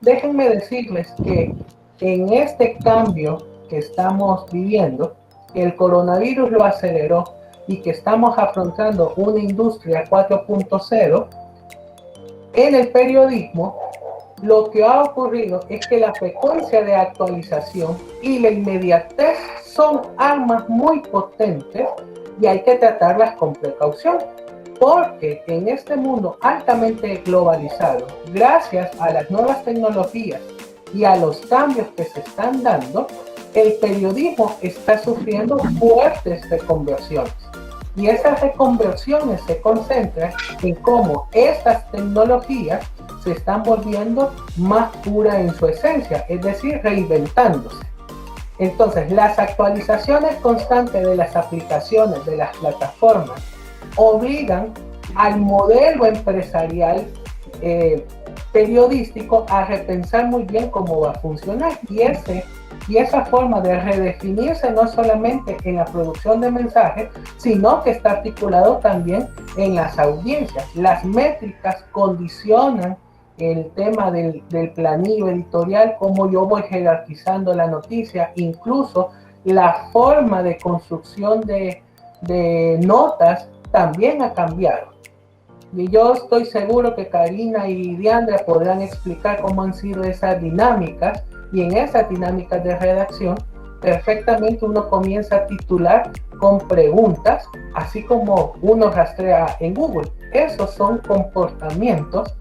Déjenme decirles que en este cambio que estamos viviendo, el coronavirus lo aceleró y que estamos afrontando una industria 4.0, en el periodismo lo que ha ocurrido es que la frecuencia de actualización y la inmediatez son armas muy potentes y hay que tratarlas con precaución. Porque en este mundo altamente globalizado, gracias a las nuevas tecnologías y a los cambios que se están dando, el periodismo está sufriendo fuertes reconversiones. Y esas reconversiones se concentran en cómo estas tecnologías se están volviendo más puras en su esencia, es decir, reinventándose. Entonces, las actualizaciones constantes de las aplicaciones, de las plataformas, obligan al modelo empresarial periodístico a repensar muy bien cómo va a funcionar. Y esa forma de redefinirse no solamente en la producción de mensajes, sino que está articulado también en las audiencias. Las métricas condicionan el tema del planillo editorial, cómo yo voy jerarquizando la noticia, incluso la forma de construcción de notas también ha cambiado. Y yo estoy seguro que Karina y Diandra podrán explicar cómo han sido esas dinámicas, y en esas dinámicas de redacción perfectamente uno comienza a titular con preguntas, así como uno rastrea en Google. Esos son comportamientos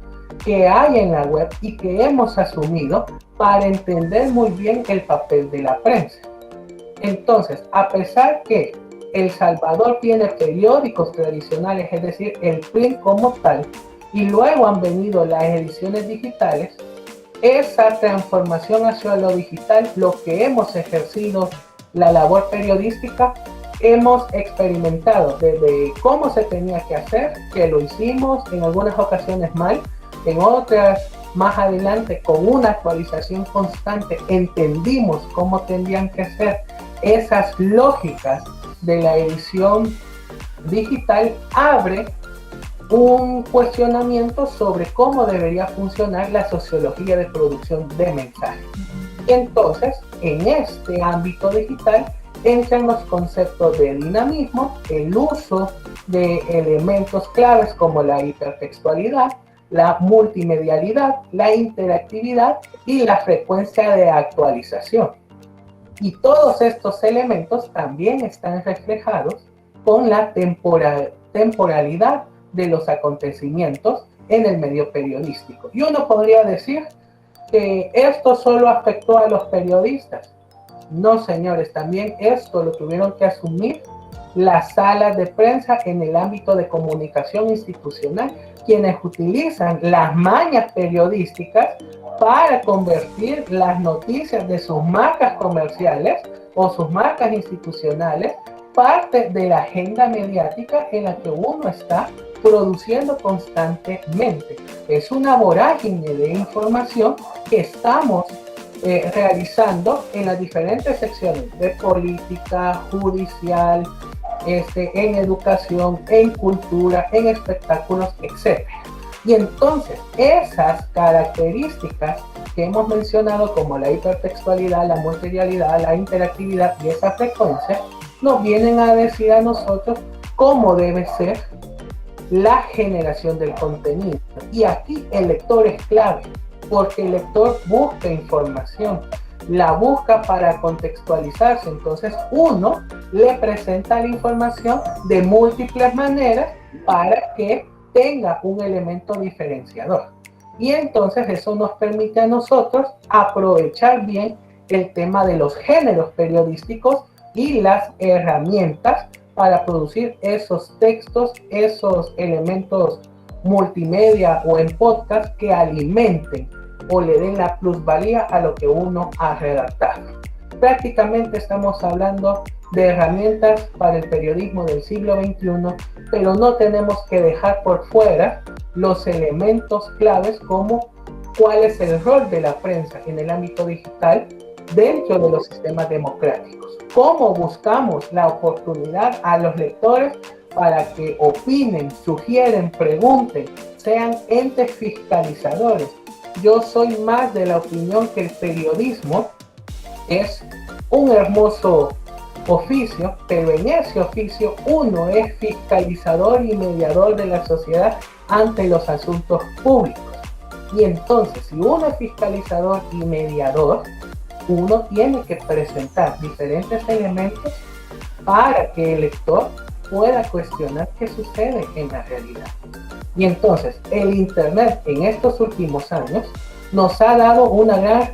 que hay en la web y que hemos asumido para entender muy bien el papel de la prensa. Entonces, a pesar que El Salvador tiene periódicos tradicionales, es decir, el print como tal, y luego han venido las ediciones digitales, esa transformación hacia lo digital, lo que hemos ejercido, la labor periodística, hemos experimentado desde cómo se tenía que hacer, que lo hicimos en algunas ocasiones mal, en otras más adelante con una actualización constante entendimos cómo tendrían que ser esas lógicas de la edición digital. Abre un cuestionamiento sobre cómo debería funcionar la sociología de producción de mensajes. Y entonces, en este ámbito digital, entran los conceptos de dinamismo, el uso de elementos claves como la hipertextualidad, la multimedialidad, la interactividad y la frecuencia de actualización. Y todos estos elementos también están reflejados con la temporalidad de los acontecimientos en el medio periodístico. Y uno podría decir que esto solo afectó a los periodistas. No, señores, también esto lo tuvieron que asumir las salas de prensa en el ámbito de comunicación institucional, quienes utilizan las mañas periodísticas para convertir las noticias de sus marcas comerciales o sus marcas institucionales parte de la agenda mediática en la que uno está produciendo constantemente. Es una vorágine de información que estamos realizando en las diferentes secciones de política, judicial, en educación, en cultura, en espectáculos, etc. Y entonces esas características que hemos mencionado como la hipertextualidad, la multimedialidad, la interactividad y esa frecuencia nos vienen a decir a nosotros cómo debe ser la generación del contenido. Y aquí el lector es clave, porque el lector busca información, la busca para contextualizarse. Entonces uno le presenta la información de múltiples maneras para que tenga un elemento diferenciador. Y entonces eso nos permite a nosotros aprovechar bien el tema de los géneros periodísticos y las herramientas para producir esos textos, esos elementos multimedia o en podcast que alimenten o le den la plusvalía a lo que uno ha redactado. Prácticamente estamos hablando de herramientas para el periodismo del siglo XXI, pero no tenemos que dejar por fuera los elementos claves como cuál es el rol de la prensa en el ámbito digital dentro de los sistemas democráticos. Cómo buscamos la oportunidad a los lectores para que opinen, sugieren, pregunten, sean entes fiscalizadores yo soy más de la opinión que el periodismo es un hermoso oficio, pero en ese oficio uno es fiscalizador y mediador de la sociedad ante los asuntos públicos. Y entonces, si uno es fiscalizador y mediador, uno tiene que presentar diferentes elementos para que el lector pueda cuestionar qué sucede en la realidad. Y entonces, el Internet en estos últimos años nos ha dado una gran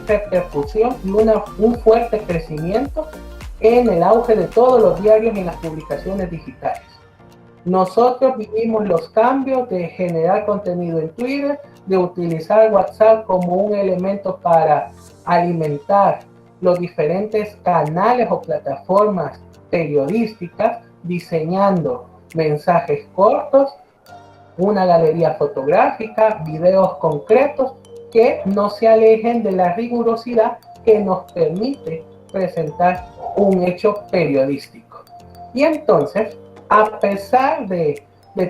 repercusión y un fuerte crecimiento en el auge de todos los diarios y las publicaciones digitales. Nosotros vivimos los cambios de generar contenido en Twitter, de utilizar WhatsApp como un elemento para alimentar los diferentes canales o plataformas periodísticas, diseñando mensajes cortos, una galería fotográfica, videos concretos que no se alejen de la rigurosidad que nos permite presentar un hecho periodístico. Y entonces, a pesar de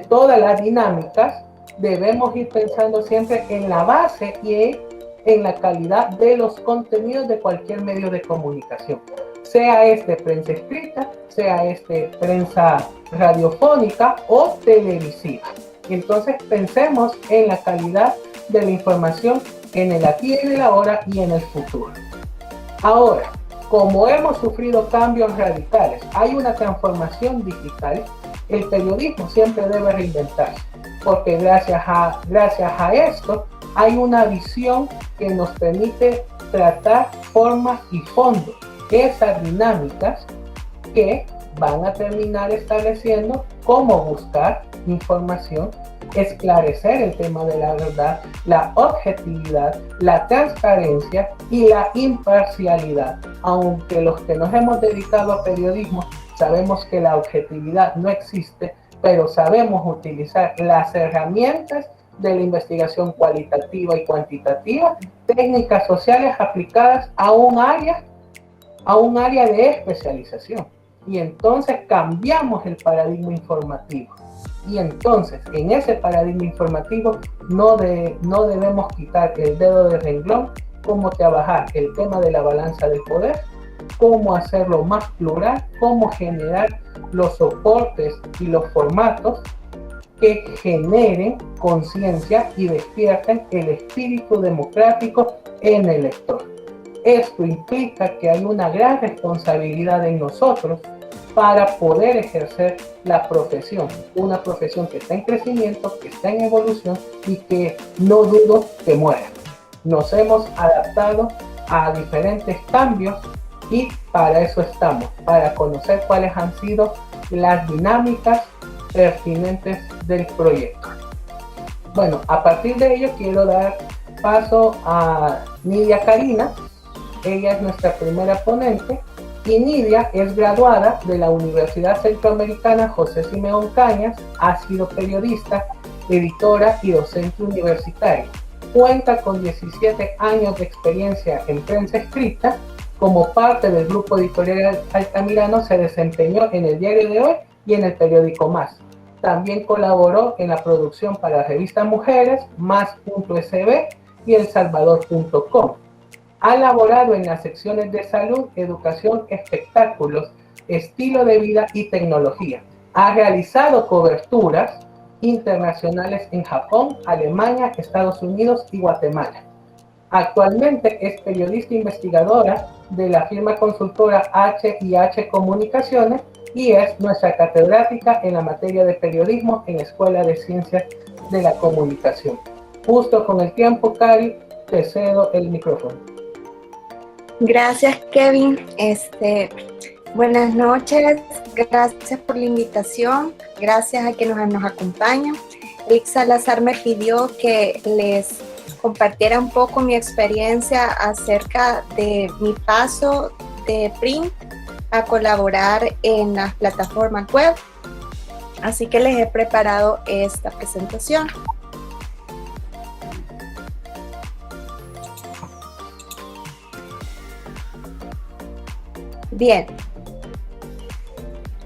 todas las dinámicas, debemos ir pensando siempre en la base y en la calidad de los contenidos de cualquier medio de comunicación, sea prensa escrita, sea prensa radiofónica o televisiva. Entonces pensemos en la calidad de la información en el aquí y en el ahora y en el futuro. Ahora, como hemos sufrido cambios radicales, hay una transformación digital, el periodismo siempre debe reinventarse, porque gracias a esto hay una visión que nos permite tratar formas y fondos, esas dinámicas que van a terminar estableciendo cómo buscar información, esclarecer el tema de la verdad, la objetividad, la transparencia y la imparcialidad. Aunque los que nos hemos dedicado a periodismo sabemos que la objetividad no existe, pero sabemos utilizar las herramientas de la investigación cualitativa y cuantitativa, técnicas sociales aplicadas a un área de especialización. Y entonces cambiamos el paradigma informativo. Y entonces, en ese paradigma informativo, no debemos quitar el dedo del renglón, cómo trabajar el tema de la balanza del poder, cómo hacerlo más plural, cómo generar los soportes y los formatos que generen conciencia y despierten el espíritu democrático en el lector. Esto implica que hay una gran responsabilidad en nosotros para poder ejercer la profesión, una profesión que está en crecimiento, que está en evolución y que no dudo que muera. Nos hemos adaptado a diferentes cambios y para eso estamos, para conocer cuáles han sido las dinámicas pertinentes del proyecto. Bueno, a partir de ello quiero dar paso a Nidia Karina. Ella es nuestra primera ponente y Nidia es graduada de la Universidad Centroamericana José Simeón Cañas, ha sido periodista, editora y docente universitaria. Cuenta con 17 años de experiencia en prensa escrita. Como parte del grupo editorial Altamirano se desempeñó en el Diario de Hoy y en el periódico Más. También colaboró en la producción para la revista Mujeres, Más.sb y elsalvador.com. Ha laborado en las secciones de salud, educación, espectáculos, estilo de vida y tecnología. Ha realizado coberturas internacionales en Japón, Alemania, Estados Unidos y Guatemala. Actualmente es periodista investigadora de la firma consultora H&H Comunicaciones y es nuestra catedrática en la materia de periodismo en la Escuela de Ciencias de la Comunicación. Justo con el tiempo, Cari, te cedo el micrófono. Gracias, Kevin. Buenas noches, gracias por la invitación, gracias a quienes nos acompañan. Rick Salazar me pidió que les compartiera un poco mi experiencia acerca de mi paso de print a colaborar en las plataformas web. Así que les he preparado esta presentación. Bien.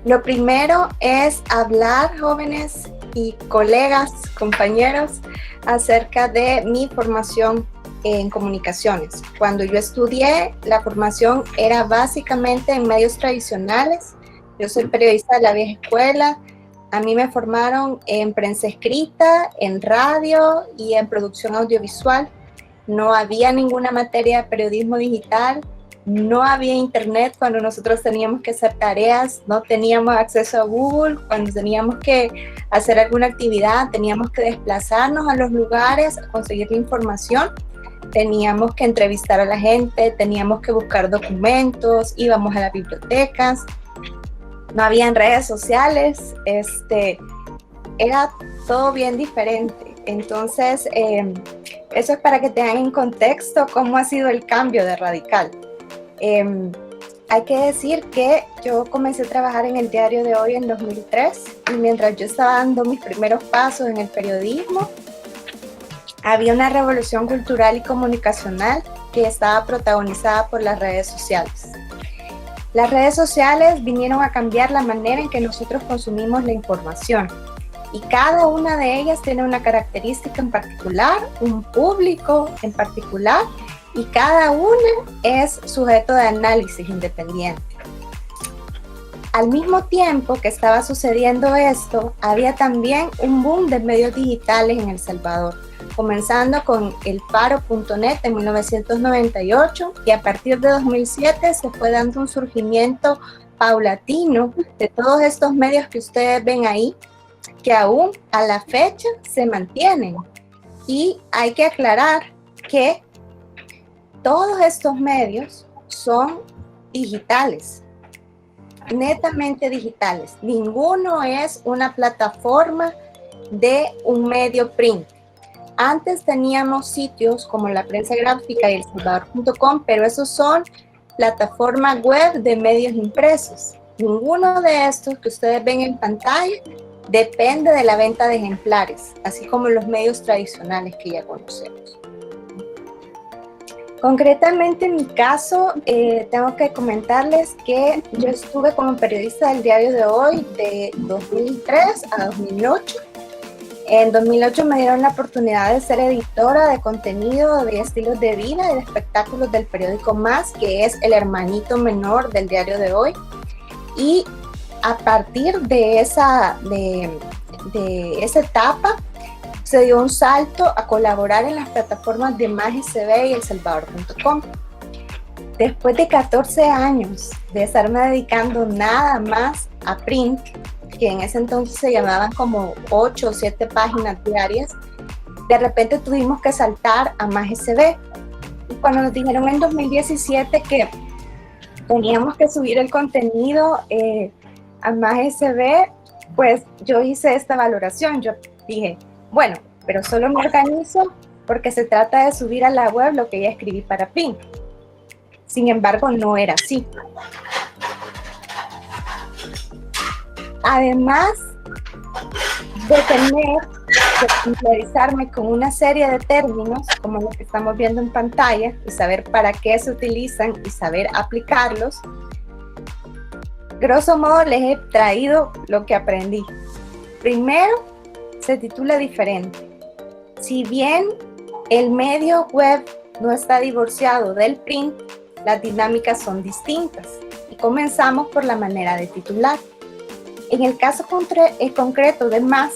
Lo primero es hablar, jóvenes y colegas, compañeros, acerca de mi formación en comunicaciones. Cuando yo estudié, la formación era básicamente en medios tradicionales. Yo soy periodista de la vieja escuela. A mí me formaron en prensa escrita, en radio y en producción audiovisual. No había ninguna materia de periodismo digital. No había internet cuando nosotros teníamos que hacer tareas, no teníamos acceso a Google, cuando teníamos que hacer alguna actividad, teníamos que desplazarnos a los lugares a conseguir la información, teníamos que entrevistar a la gente, teníamos que buscar documentos, íbamos a las bibliotecas, no habían redes sociales, era todo bien diferente. Entonces, eso es para que tengan en contexto cómo ha sido el cambio de Radical. Hay que decir que yo comencé a trabajar en el Diario de Hoy en 2003 y mientras yo estaba dando mis primeros pasos en el periodismo, había una revolución cultural y comunicacional que estaba protagonizada por las redes sociales. Las redes sociales vinieron a cambiar la manera en que nosotros consumimos la información y cada una de ellas tiene una característica en particular, un público en particular, y cada una es sujeto de análisis independiente. Al mismo tiempo que estaba sucediendo esto, había también un boom de medios digitales en El Salvador, comenzando con elfaro.net en 1998 y a partir de 2007 se fue dando un surgimiento paulatino de todos estos medios que ustedes ven ahí, que aún a la fecha se mantienen. Y hay que aclarar que todos estos medios son digitales, netamente digitales. Ninguno es una plataforma de un medio print. Antes teníamos sitios como la prensa gráfica y elsalvador.com, pero esos son plataformas web de medios impresos. Ninguno de estos que ustedes ven en pantalla depende de la venta de ejemplares, así como los medios tradicionales que ya conocemos. Concretamente en mi caso, tengo que comentarles que yo estuve como periodista del Diario de Hoy de 2003 a 2008. En 2008 me dieron la oportunidad de ser editora de contenido de estilos de vida y de espectáculos del periódico Más, que es el hermanito menor del Diario de Hoy. Y a partir de esa etapa, se dio un salto a colaborar en las plataformas de MásSB y elsalvador.com. Después de 14 años de estarme dedicando nada más a print, que en ese entonces se llamaban como 8 o 7 páginas diarias, de repente tuvimos que saltar a MásSB. Y cuando nos dijeron en 2017 que teníamos que subir el contenido a MásSB, pues yo hice esta valoración. Yo dije, bueno, pero solo me organizo porque se trata de subir a la web lo que ya escribí para print. Sin embargo, no era así. Además de tener que familiarizarme con una serie de términos, como los que estamos viendo en pantalla, y saber para qué se utilizan y saber aplicarlos, grosso modo les he traído lo que aprendí. Primero, se titula diferente. Si bien el medio web no está divorciado del print, las dinámicas son distintas y comenzamos por la manera de titular. En el caso concreto de Más,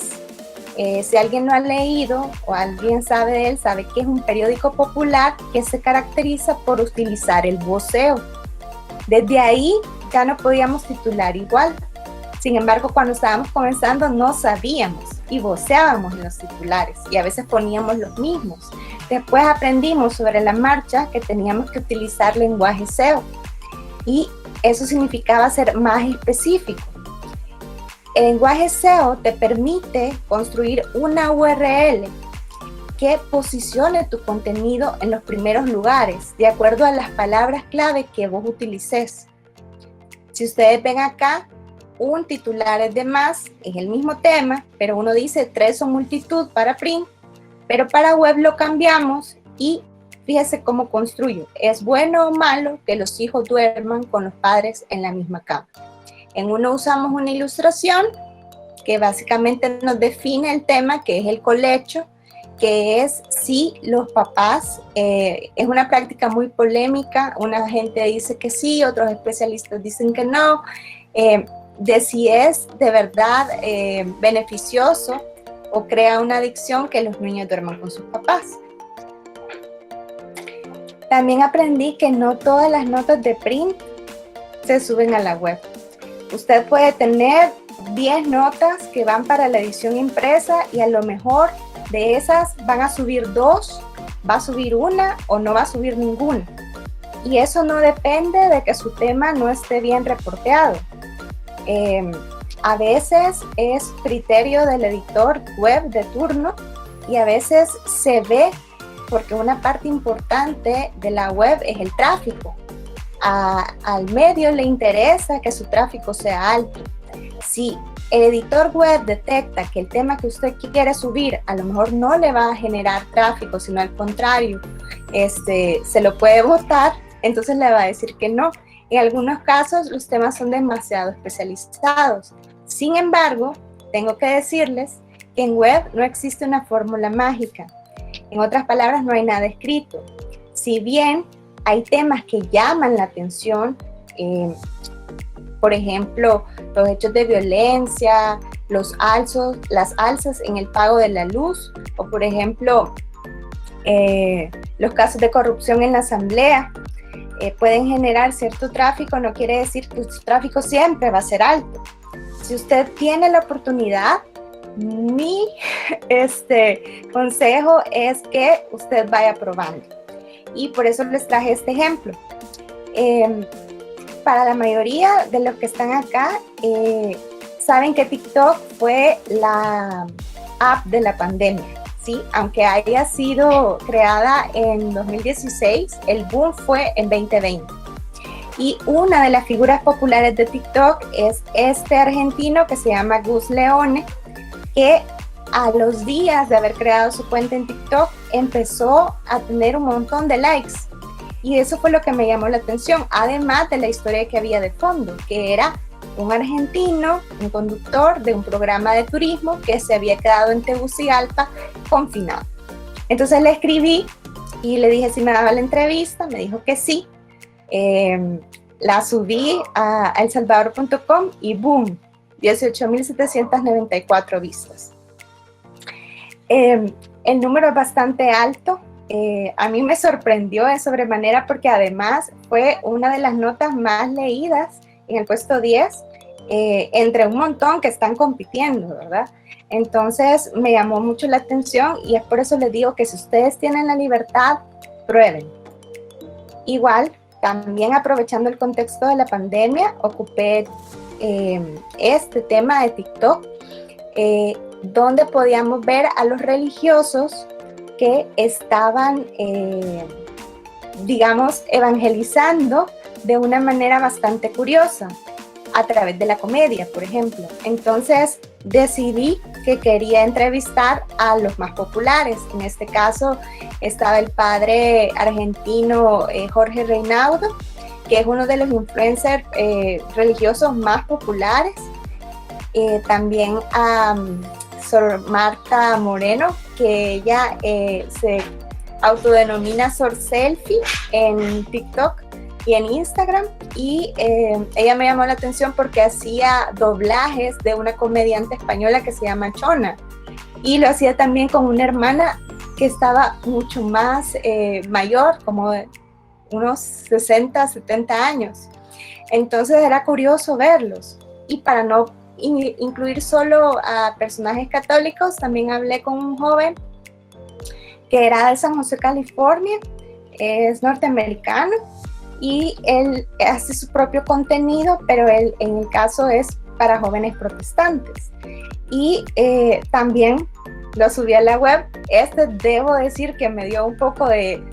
si alguien lo ha leído o alguien sabe de él, sabe que es un periódico popular que se caracteriza por utilizar el voceo. Desde ahí ya no podíamos titular igual. Sin embargo, cuando estábamos comenzando no sabíamos y voceábamos en los titulares y a veces poníamos los mismos. Después aprendimos sobre la marcha que teníamos que utilizar lenguaje SEO y eso significaba ser más específico. El lenguaje SEO te permite construir una URL que posicione tu contenido en los primeros lugares de acuerdo a las palabras clave que vos utilices. Si ustedes ven acá, un titular es de Más, es el mismo tema, pero uno dice 3 o multitud para print, pero para web lo cambiamos y fíjese cómo construyo. ¿Es bueno o malo que los hijos duerman con los padres en la misma cama? En uno usamos una ilustración que básicamente nos define el tema, que es el colecho, que es si los papás, es una práctica muy polémica, una gente dice que sí, otros especialistas dicen que no, de si es de verdad beneficioso o crea una adicción que los niños duerman con sus papás. También aprendí que no todas las notas de print se suben a la web. Usted puede tener 10 notas que van para la edición impresa y a lo mejor de esas van a subir 2, va a subir una o no va a subir ninguna. Y eso no depende de que su tema no esté bien reporteado. A veces es criterio del editor web de turno y a veces se ve porque una parte importante de la web es el tráfico. Al medio le interesa que su tráfico sea alto. Si el editor web detecta que el tema que usted quiere subir a lo mejor no le va a generar tráfico, sino al contrario, se lo puede botar, entonces le va a decir que no. En algunos casos los temas son demasiado especializados. Sin embargo, tengo que decirles que en web no existe una fórmula mágica. En otras palabras, no hay nada escrito. Si bien hay temas que llaman la atención, por ejemplo, los hechos de violencia, las alzas en el pago de la luz, o por ejemplo, los casos de corrupción en la asamblea, pueden generar cierto tráfico, no quiere decir que su tráfico siempre va a ser alto. Si usted tiene la oportunidad, mi consejo es que usted vaya probando. Y por eso les traje este ejemplo. Para la mayoría de los que están acá, saben que TikTok fue la app de la pandemia, ¿sí? Aunque haya sido creada en 2016, el boom fue en 2020. Y una de las figuras populares de TikTok es este argentino que se llama Gus Leone, que a los días de haber creado su cuenta en TikTok empezó a tener un montón de likes. Y eso fue lo que me llamó la atención, además de la historia que había de fondo, que era un argentino, un conductor de un programa de turismo que se había quedado en Tegucigalpa confinado. Entonces le escribí y le dije si me daba la entrevista, me dijo que sí. La subí a elsalvador.com y boom, 18.794 vistas. El número es bastante alto. A mí me sorprendió de sobremanera porque además fue una de las notas más leídas en el puesto 10 entre un montón que están compitiendo, ¿verdad? Entonces me llamó mucho la atención y es por eso les digo que si ustedes tienen la libertad, prueben. Igual, también aprovechando el contexto de la pandemia, ocupé este tema de TikTok, donde podíamos ver a los religiosos que estaban, digamos, evangelizando de una manera bastante curiosa, a través de la comedia, por ejemplo. Entonces decidí que quería entrevistar a los más populares. En este caso estaba el padre argentino Jorge Reinaudo, que es uno de los influencers religiosos más populares. También a Sor Marta Moreno, que ella se autodenomina Sor Selfie en TikTok y en Instagram, y ella me llamó la atención porque hacía doblajes de una comediante española que se llama Chona, y lo hacía también con una hermana que estaba mucho más mayor, como de unos 60, 70 años. Entonces era curioso verlos, y para no incluir solo a personajes católicos, también hablé con un joven que era de San José, California, es norteamericano, y él hace su propio contenido, pero él en el caso es para jóvenes protestantes. Y también lo subí a la web. Debo decir que me dio un poco de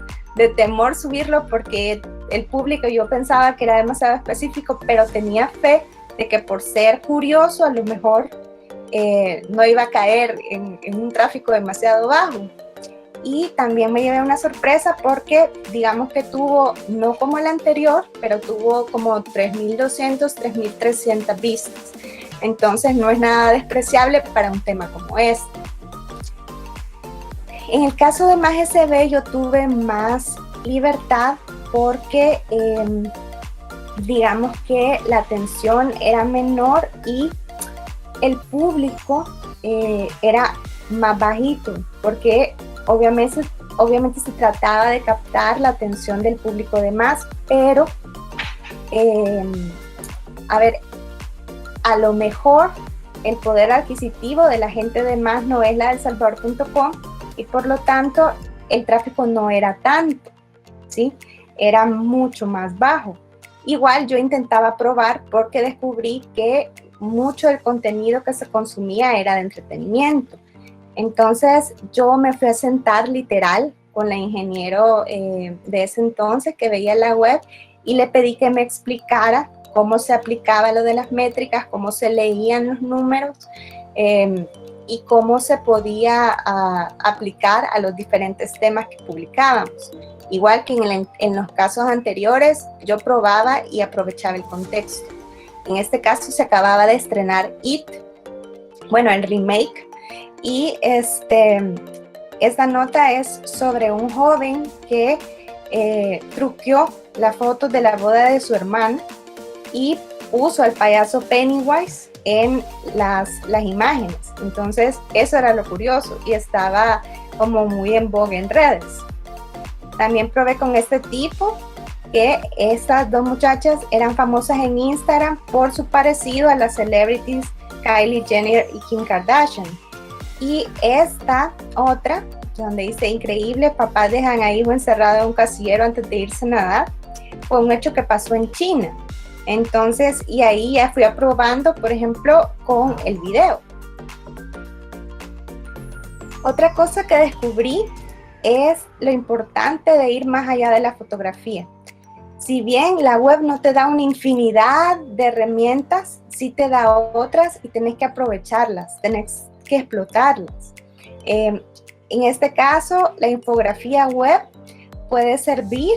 temor subirlo porque el público yo pensaba que era demasiado específico, pero tenía fe de que por ser curioso a lo mejor no iba a caer en un tráfico demasiado bajo. Y también me llevé una sorpresa porque digamos que tuvo, no como el anterior, pero tuvo como 3.200, 3.300 vistas. Entonces no es nada despreciable para un tema como este. En el caso de MásSB yo tuve más libertad porque digamos que la atención era menor y el público era más bajito, porque obviamente se trataba de captar la atención del público de más, pero a lo mejor el poder adquisitivo de la gente de más no es la del Salvador.com y por lo tanto el tráfico no era tanto, ¿sí? Era mucho más bajo. Igual yo intentaba probar porque descubrí que mucho del contenido que se consumía era de entretenimiento. Entonces yo me fui a sentar literal con la ingeniero de ese entonces que veía la web y le pedí que me explicara cómo se aplicaba lo de las métricas, cómo se leían los números y cómo se podía aplicar a los diferentes temas que publicábamos. Igual que en los casos anteriores, yo probaba y aprovechaba el contexto. En este caso se acababa de estrenar It, bueno, el remake, y esta nota es sobre un joven que truqueó la foto de la boda de su hermana y puso al payaso Pennywise en las imágenes. Entonces eso era lo curioso y estaba como muy en vogue en redes. También probé con este tipo que estas dos muchachas eran famosas en Instagram por su parecido a las celebrities Kylie Jenner y Kim Kardashian. Y esta otra, donde dice increíble, papás dejan a hijo encerrado en un casillero antes de irse a nadar, fue un hecho que pasó en China. Entonces, y ahí ya fui aprobando, por ejemplo, con el video. Otra cosa que descubrí es lo importante de ir más allá de la fotografía. Si bien la web no te da una infinidad de herramientas, sí te da otras y tenés que aprovecharlas, tenés que explotarlas. En este caso, la infografía web puede servir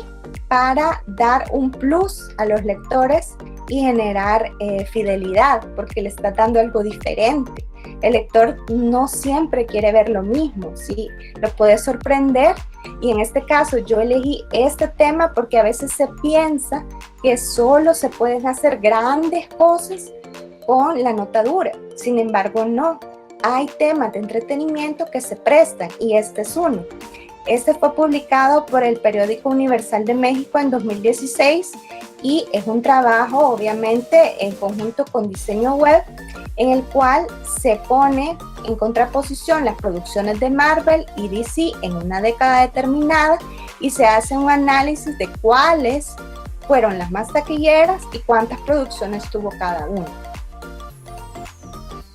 para dar un plus a los lectores y generar fidelidad, porque le está dando algo diferente. El lector no siempre quiere ver lo mismo, ¿sí? Lo puede sorprender y en este caso yo elegí este tema porque a veces se piensa que solo se pueden hacer grandes cosas con la nota dura. Sin embargo, no. Hay temas de entretenimiento que se prestan y este es uno. Este fue publicado por el Periódico Universal de México en 2016 y es un trabajo obviamente en conjunto con diseño web en el cual se pone en contraposición las producciones de Marvel y DC en una década determinada y se hace un análisis de cuáles fueron las más taquilleras y cuántas producciones tuvo cada una.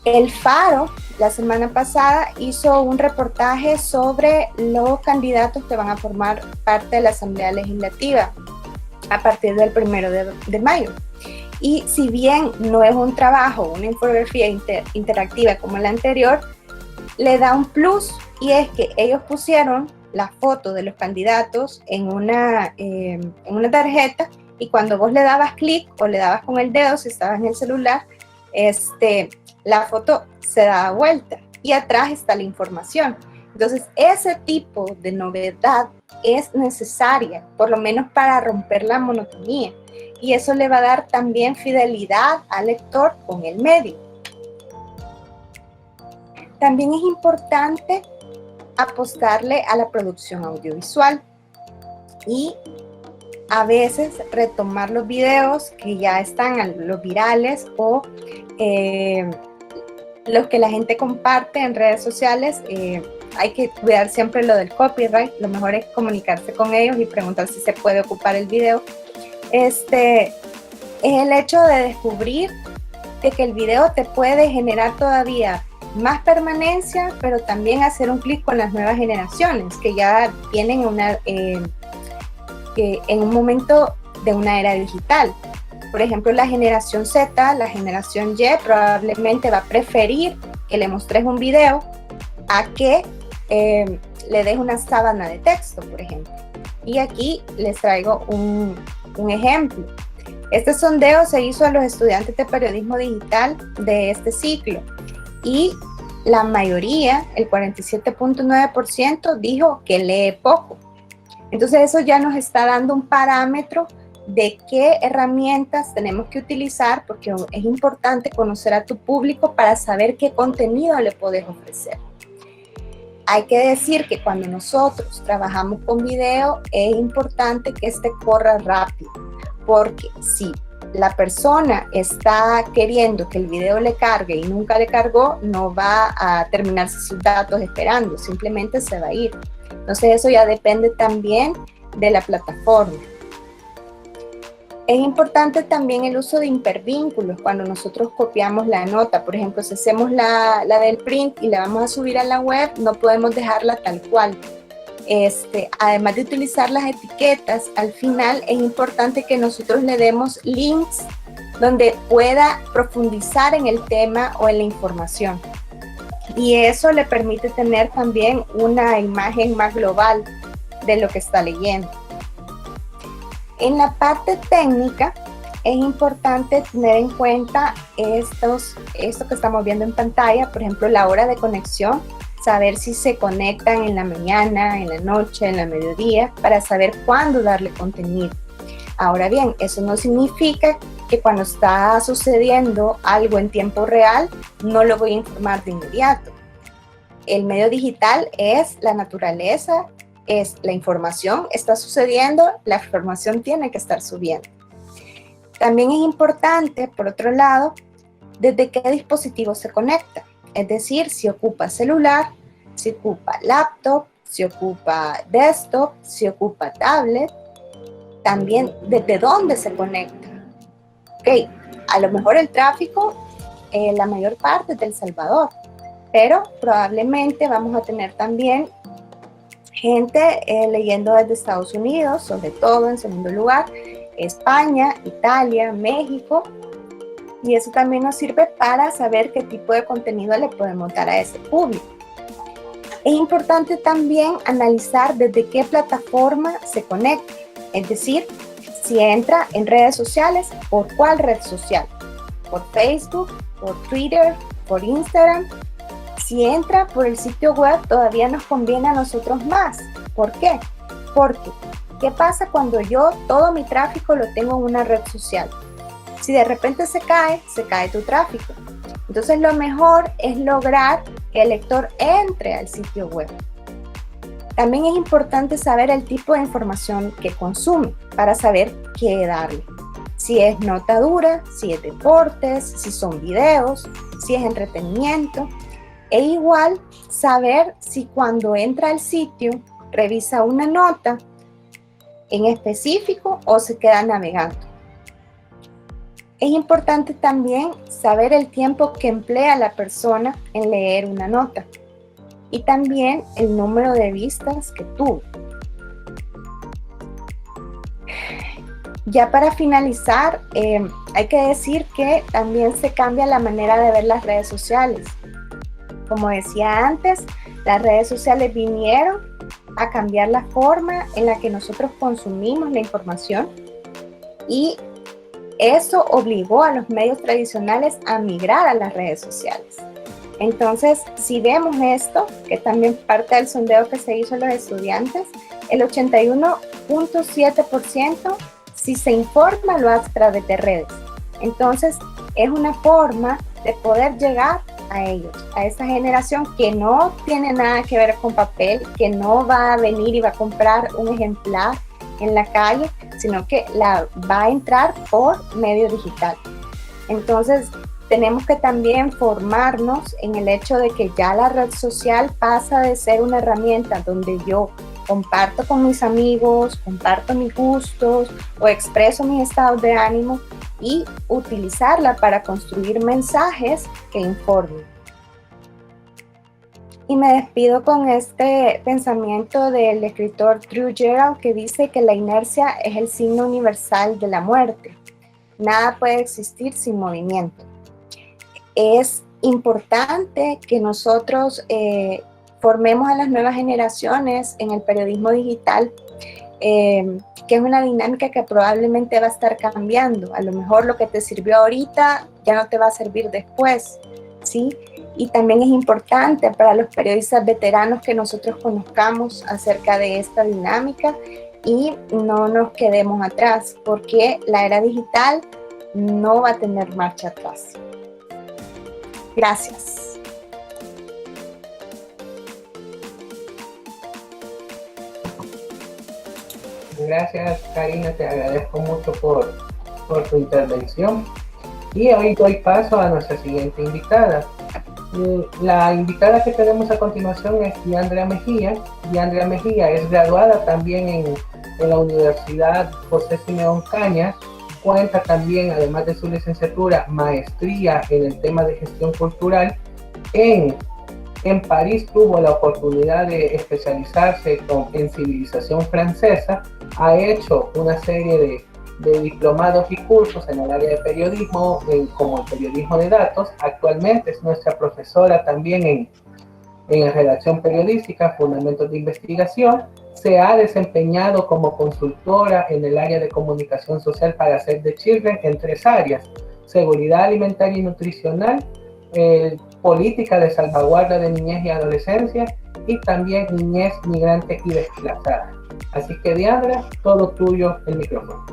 El Faro la semana pasada hizo un reportaje sobre los candidatos que van a formar parte de la Asamblea Legislativa a partir del 1 de mayo. Y si bien no es un trabajo, una infografía interactiva como la anterior, le da un plus y es que ellos pusieron la foto de los candidatos en una tarjeta y cuando vos le dabas clic o le dabas con el dedo, si estabas en el celular, la foto se da vuelta y atrás está la información. Entonces, ese tipo de novedad es necesaria, por lo menos para romper la monotonía. Y eso le va a dar también fidelidad al lector con el medio. También es importante apostarle a la producción audiovisual y a veces retomar los videos que ya están, los virales o los que la gente comparte en redes sociales. Hay que cuidar siempre lo del copyright. Lo mejor es comunicarse con ellos y preguntar si se puede ocupar el video. Es el hecho de descubrir de que el video te puede generar todavía más permanencia, pero también hacer un clic con las nuevas generaciones que ya vienen en un momento de una era digital. Por ejemplo, la generación Z, la generación Y probablemente va a preferir que le mostres un video a que le des una sábana de texto, por ejemplo. Y aquí les traigo un ejemplo. Este sondeo se hizo a los estudiantes de periodismo digital de este ciclo y la mayoría, el 47.9%, dijo que lee poco. Entonces eso ya nos está dando un parámetro de qué herramientas tenemos que utilizar, porque es importante conocer a tu público para saber qué contenido le puedes ofrecer. Hay que decir que cuando nosotros trabajamos con video, es importante que este corra rápido, porque si la persona está queriendo que el video le cargue y nunca le cargó, no va a terminarse sus datos esperando, simplemente se va a ir. Entonces eso ya depende también de la plataforma. Es importante también el uso de hipervínculos cuando nosotros copiamos la nota. Por ejemplo, si hacemos la del print y la vamos a subir a la web, no podemos dejarla tal cual. Además de utilizar las etiquetas, al final es importante que nosotros le demos links donde pueda profundizar en el tema o en la información. Y eso le permite tener también una imagen más global de lo que está leyendo. En la parte técnica, es importante tener en cuenta esto que estamos viendo en pantalla, por ejemplo, la hora de conexión, saber si se conectan en la mañana, en la noche, en la mediodía, para saber cuándo darle contenido. Ahora bien, eso no significa que cuando está sucediendo algo en tiempo real, no lo voy a informar de inmediato. El medio digital es la naturaleza, es la información, está sucediendo, la información tiene que estar subiendo. También es importante, por otro lado, desde qué dispositivo se conecta. Es decir, si ocupa celular, si ocupa laptop, si ocupa desktop, si ocupa tablet. También desde dónde se conecta. Ok, a lo mejor el tráfico, la mayor parte es de El Salvador, pero probablemente vamos a tener también gente leyendo desde Estados Unidos, sobre todo en segundo lugar, España, Italia, México, y eso también nos sirve para saber qué tipo de contenido le podemos dar a ese público. Es importante también analizar desde qué plataforma se conecta, es decir, si entra en redes sociales, ¿por cuál red social? ¿Por Facebook? ¿Por Twitter? ¿Por Instagram? Si entra por el sitio web, todavía nos conviene a nosotros más. ¿Por qué? Porque, ¿qué pasa cuando yo todo mi tráfico lo tengo en una red social? Si de repente se cae tu tráfico. Entonces lo mejor es lograr que el lector entre al sitio web. También es importante saber el tipo de información que consume para saber qué darle. Si es nota dura, si es deportes, si son videos, si es entretenimiento. E igual saber si cuando entra al sitio revisa una nota en específico o se queda navegando. Es importante también saber el tiempo que emplea la persona en leer una nota y también el número de vistas que tuvo. Ya para finalizar, hay que decir que también se cambia la manera de ver las redes sociales. Como decía antes, las redes sociales vinieron a cambiar la forma en la que nosotros consumimos la información y eso obligó a los medios tradicionales a migrar a las redes sociales. Entonces, si vemos esto, que también parte del sondeo que se hizo a los estudiantes, el 81.7% si se informa lo hace a través de redes. Entonces, es una forma de poder llegar a ellos, a esa generación que no tiene nada que ver con papel, que no va a venir y va a comprar un ejemplar en la calle, sino que la va a entrar por medio digital. Entonces, tenemos que también formarnos en el hecho de que ya la red social pasa de ser una herramienta donde yo comparto con mis amigos, comparto mis gustos o expreso mis estados de ánimo y utilizarla para construir mensajes que informen. Y me despido con este pensamiento del escritor Drew Gerald que dice que la inercia es el signo universal de la muerte. Nada puede existir sin movimiento. Es importante que nosotros formemos a las nuevas generaciones en el periodismo digital, que es una dinámica que probablemente va a estar cambiando. A lo mejor lo que te sirvió ahorita ya no te va a servir después, ¿sí? y también es importante para los periodistas veteranos que nosotros conozcamos acerca de esta dinámica y no nos quedemos atrás, porque la era digital no va a tener marcha atrás. Gracias. Gracias, Karina, te agradezco mucho por tu intervención. Y hoy doy paso a nuestra siguiente invitada. La invitada que tenemos a continuación es Diandra Mejía. Diandra Mejía es graduada también en la Universidad José Simeón Cañas. Cuenta también, además de su licenciatura, maestría en el tema de gestión cultural. En París tuvo la oportunidad de especializarse en civilización francesa. Ha hecho una serie de diplomados y cursos en el área de periodismo, como el periodismo de datos. Actualmente es nuestra profesora también en redacción periodística, fundamentos de investigación. Se ha desempeñado como consultora en el área de comunicación social para Save the Children en 3 áreas: seguridad alimentaria y nutricional, política de salvaguarda de niñez y adolescencia, y también niñez migrante y desplazada. Así que, Diandra, todo tuyo el micrófono.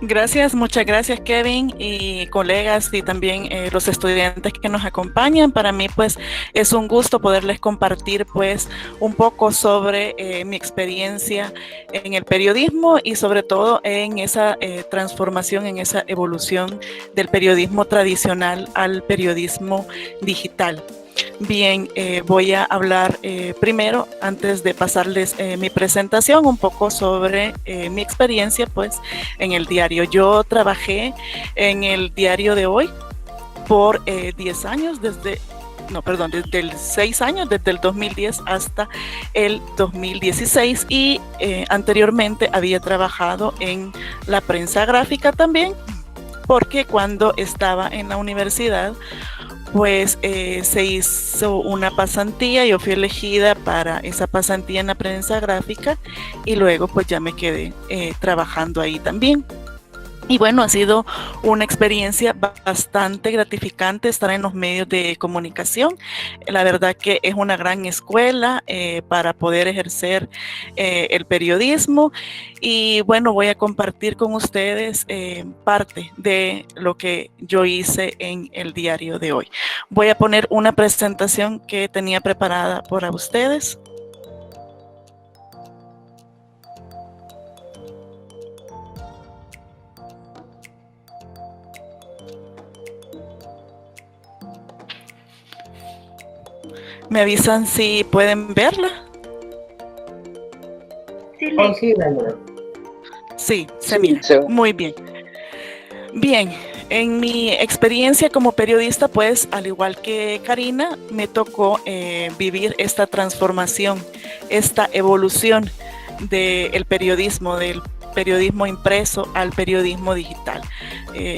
Gracias, muchas gracias, Kevin, y colegas, y también los estudiantes que nos acompañan. Para mí, pues, es un gusto poderles compartir, pues, un poco sobre mi experiencia en el periodismo y sobre todo en esa transformación, en esa evolución del periodismo tradicional al periodismo digital. Bien, voy a hablar primero, antes de pasarles mi presentación, un poco sobre mi experiencia, pues, en el diario. Yo trabajé en el Diario de Hoy por 10 años, desde el 6 años, desde el 2010 hasta el 2016, y anteriormente había trabajado en la prensa gráfica también, porque cuando estaba en la universidad, pues se hizo una pasantía. Yo fui elegida para esa pasantía en la prensa gráfica y luego pues ya me quedé trabajando ahí también. Y bueno, ha sido una experiencia bastante gratificante estar en los medios de comunicación. La verdad que es una gran escuela para poder ejercer el periodismo. Y bueno, voy a compartir con ustedes parte de lo que yo hice en el Diario de Hoy. Voy a poner una presentación que tenía preparada para ustedes. ¿Me avisan si pueden verla? Sí, se mira. Muy bien. Bien, en mi experiencia como periodista, pues, al igual que Karina, me tocó vivir esta transformación, esta evolución del periodismo impreso al periodismo digital.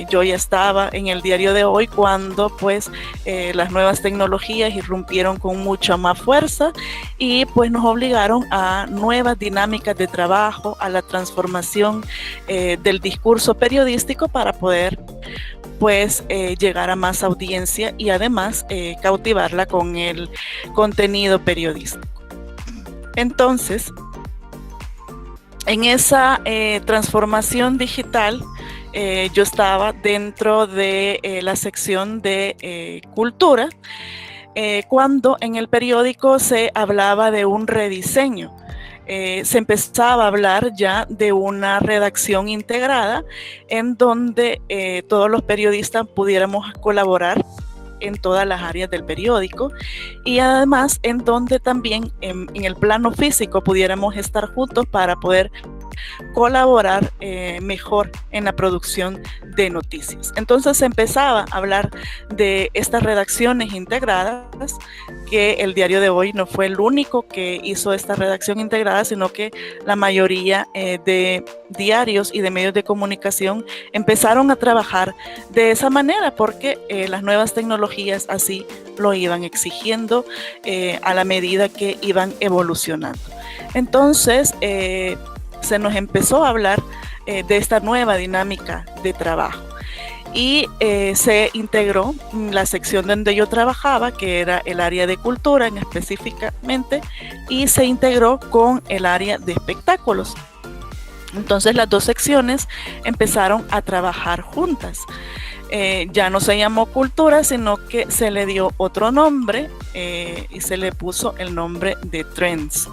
Yo ya estaba en el Diario de Hoy cuando pues las nuevas tecnologías irrumpieron con mucha más fuerza y pues nos obligaron a nuevas dinámicas de trabajo, a la transformación del discurso periodístico para poder pues llegar a más audiencia y además cautivarla con el contenido periodístico. Entonces, en esa transformación digital, yo estaba dentro de la sección de cultura, cuando en el periódico se hablaba de un rediseño. Se empezaba a hablar ya de una redacción integrada en donde todos los periodistas pudiéramos colaborar en todas las áreas del periódico y además en donde también en el plano físico pudiéramos estar juntos para poder colaborar mejor en la producción de noticias. Entonces se empezaba a hablar de estas redacciones integradas, que el Diario de Hoy no fue el único que hizo esta redacción integrada, sino que la mayoría de diarios y de medios de comunicación empezaron a trabajar de esa manera porque las nuevas tecnologías así lo iban exigiendo a la medida que iban evolucionando. Entonces, se nos empezó a hablar de esta nueva dinámica de trabajo. y se integró la sección donde yo trabajaba, que era el área de cultura específicamente, y se integró con el área de espectáculos. Entonces las dos secciones empezaron a trabajar juntas. Ya no se llamó cultura, sino que se le dio otro nombre y se le puso el nombre de Trends.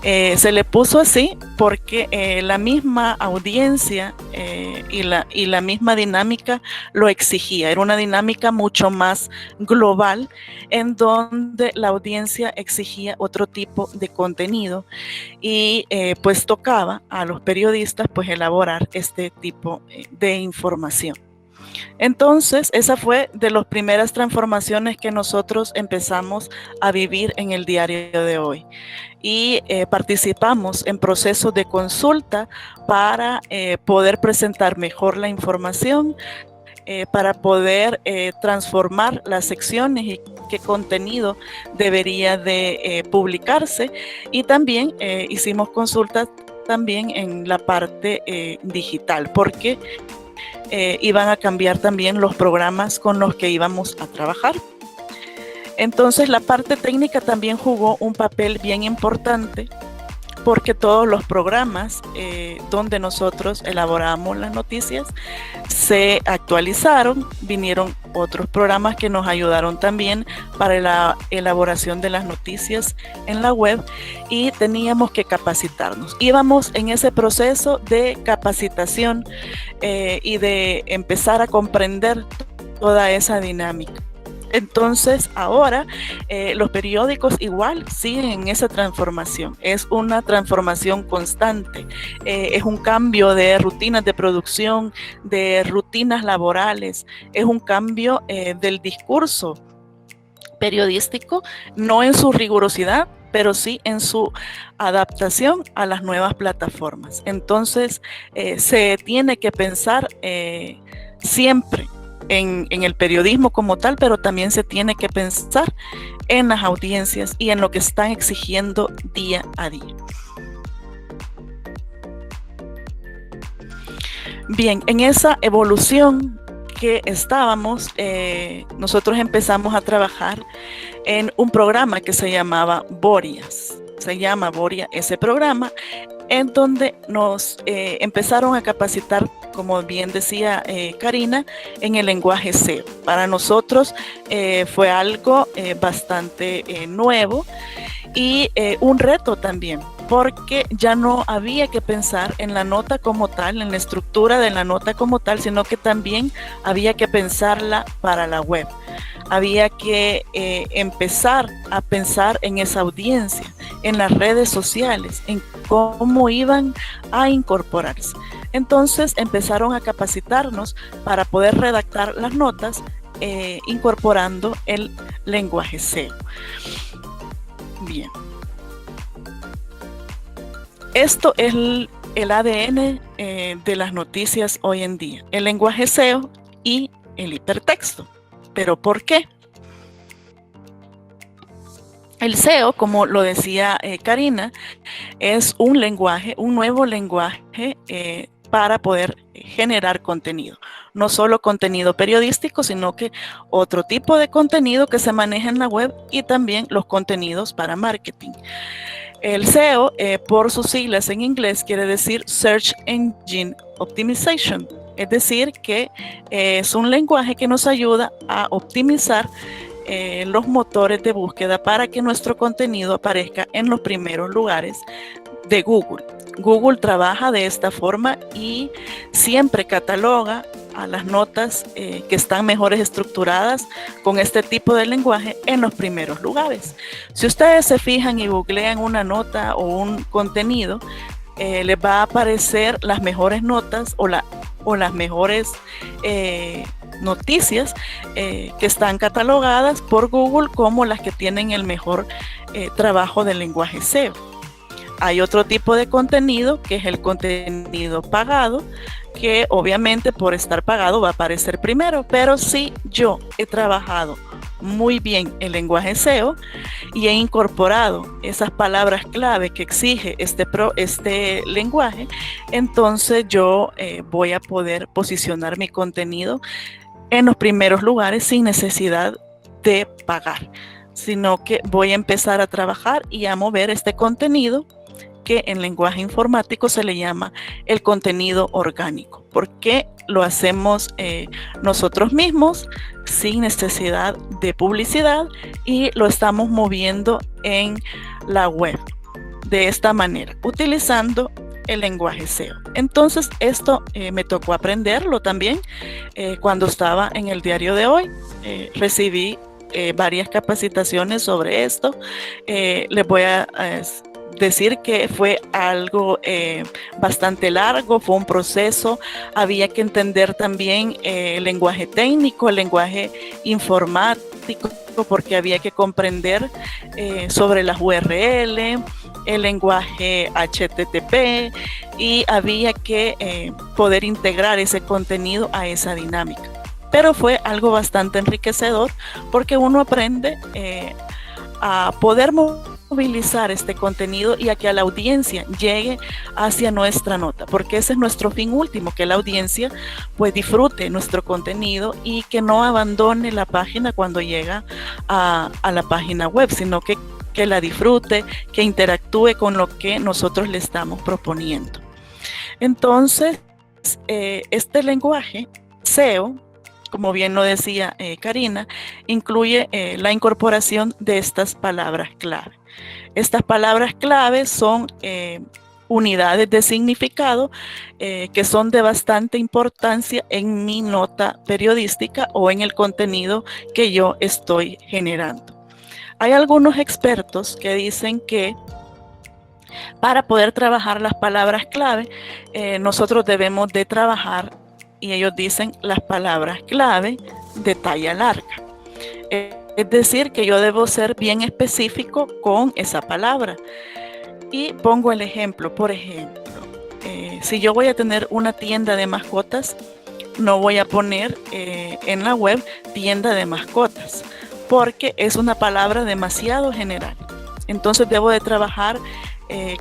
Se le puso así porque la misma audiencia y la misma dinámica lo exigía. Era una dinámica mucho más global, en donde la audiencia exigía otro tipo de contenido y pues tocaba a los periodistas pues elaborar este tipo de información. Entonces, esa fue de las primeras transformaciones que nosotros empezamos a vivir en el diario de hoy. Y participamos en procesos de consulta para poder presentar mejor la información, para poder transformar las secciones y qué contenido debería de publicarse. Y también hicimos consultas también en la parte digital, porque iban a cambiar también los programas con los que íbamos a trabajar. Entonces la parte técnica también jugó un papel bien importante, porque todos los programas donde nosotros elaboramos las noticias se actualizaron. Vinieron otros programas que nos ayudaron también para la elaboración de las noticias en la web, y teníamos que capacitarnos. Íbamos en ese proceso de capacitación y de empezar a comprender toda esa dinámica. Entonces ahora los periódicos igual siguen en esa transformación. Es una transformación constante, es un cambio de rutinas de producción, de rutinas laborales, es un cambio del discurso periodístico, no en su rigurosidad, pero sí en su adaptación a las nuevas plataformas. Entonces se tiene que pensar siempre en el periodismo como tal, pero también se tiene que pensar en las audiencias y en lo que están exigiendo día a día. Bien, en esa evolución que estábamos, nosotros empezamos a trabajar en un programa que se llamaba Borias. Se llama Boria ese programa, en donde nos empezaron a capacitar, como bien decía Karina, en el lenguaje SEO. Para nosotros fue algo bastante nuevo y un reto también, porque ya no había que pensar en la nota como tal, en la estructura de la nota como tal, sino que también había que pensarla para la web. Había que empezar a pensar en esa audiencia, en las redes sociales, en cómo iban a incorporarse. Entonces empezaron a capacitarnos para poder redactar las notas incorporando el lenguaje SEO. Bien. Esto es el ADN de las noticias hoy en día, el lenguaje SEO y el hipertexto. ¿Pero por qué? El SEO, como lo decía Karina, es un lenguaje, un nuevo lenguaje para poder generar contenido. No solo contenido periodístico, sino que otro tipo de contenido que se maneja en la web, y también los contenidos para marketing. El SEO, por sus siglas en inglés, quiere decir Search Engine Optimization. Es decir, que es un lenguaje que nos ayuda a optimizar los motores de búsqueda para que nuestro contenido aparezca en los primeros lugares de Google. Google trabaja de esta forma y siempre cataloga a las notas que están mejores estructuradas con este tipo de lenguaje en los primeros lugares. Si ustedes se fijan y googlean una nota o un contenido, les va a aparecer las mejores notas o las mejores noticias que están catalogadas por Google como las que tienen el mejor trabajo del lenguaje SEO. Hay otro tipo de contenido, que es el contenido pagado, que obviamente por estar pagado va a aparecer primero, pero si yo he trabajado muy bien el lenguaje SEO y he incorporado esas palabras clave que exige este lenguaje, entonces yo voy a poder posicionar mi contenido en los primeros lugares sin necesidad de pagar, sino que voy a empezar a trabajar y a mover este contenido que en lenguaje informático se le llama el contenido orgánico, porque lo hacemos nosotros mismos sin necesidad de publicidad y lo estamos moviendo en la web de esta manera, utilizando el lenguaje SEO. Entonces esto me tocó aprenderlo también cuando estaba en el diario de hoy. Recibí varias capacitaciones sobre esto. Les voy a decir que fue algo bastante largo, fue un proceso, había que entender también el lenguaje técnico, el lenguaje informático, porque había que comprender sobre las URL, el lenguaje HTTP y había que poder integrar ese contenido a esa dinámica. Pero fue algo bastante enriquecedor porque uno aprende a poder movilizar este contenido y a que a la audiencia llegue hacia nuestra nota, porque ese es nuestro fin último, que la audiencia pues disfrute nuestro contenido y que no abandone la página cuando llega a la página web, sino que la disfrute, que interactúe con lo que nosotros le estamos proponiendo. Entonces, este lenguaje SEO, como bien lo decía Karina, incluye la incorporación de estas palabras clave. Estas palabras clave son unidades de significado que son de bastante importancia en mi nota periodística o en el contenido que yo estoy generando. Hay algunos expertos que dicen que para poder trabajar las palabras clave, nosotros debemos de trabajar, y ellos dicen, las palabras clave de talla larga. Es decir, que yo debo ser bien específico con esa palabra. Y pongo el ejemplo, por ejemplo, si yo voy a tener una tienda de mascotas, no voy a poner en la web tienda de mascotas, porque es una palabra demasiado general. Entonces debo de trabajar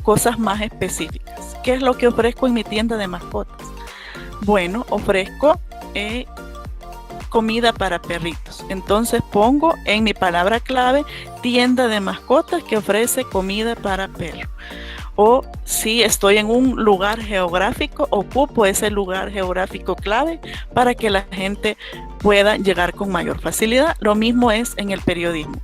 cosas más específicas. ¿Qué es lo que ofrezco en mi tienda de mascotas? Bueno, ofrezco comida para perritos. Entonces pongo en mi palabra clave tienda de mascotas que ofrece comida para perros. O si estoy en un lugar geográfico, ocupo ese lugar geográfico clave para que la gente pueda llegar con mayor facilidad. Lo mismo es en el periodismo.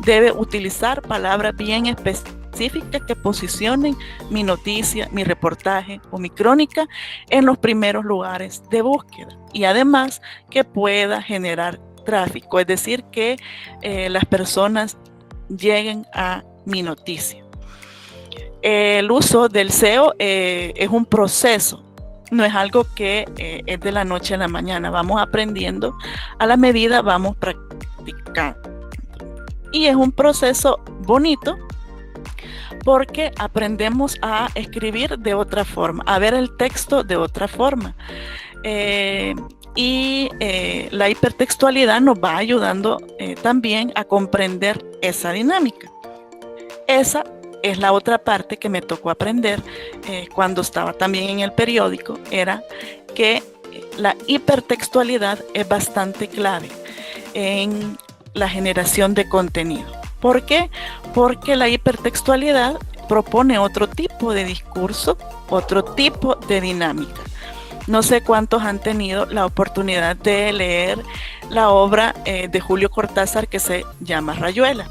Debe utilizar palabras bien específicas que posicionen mi noticia, mi reportaje o mi crónica en los primeros lugares de búsqueda. Y además que pueda generar tráfico, es decir, que las personas lleguen a mi noticia. El uso del SEO es un proceso, no es algo que es de la noche a la mañana. Vamos aprendiendo a la medida, vamos practicando. Y es un proceso bonito porque aprendemos a escribir de otra forma, a ver el texto de otra forma. La hipertextualidad nos va ayudando también a comprender esa dinámica. Esa es la otra parte que me tocó aprender cuando estaba también en el periódico, era que la hipertextualidad es bastante clave en la generación de contenido. ¿Por qué? Porque la hipertextualidad propone otro tipo de discurso, otro tipo de dinámica. No sé cuántos han tenido la oportunidad de leer la obra de Julio Cortázar que se llama Rayuela.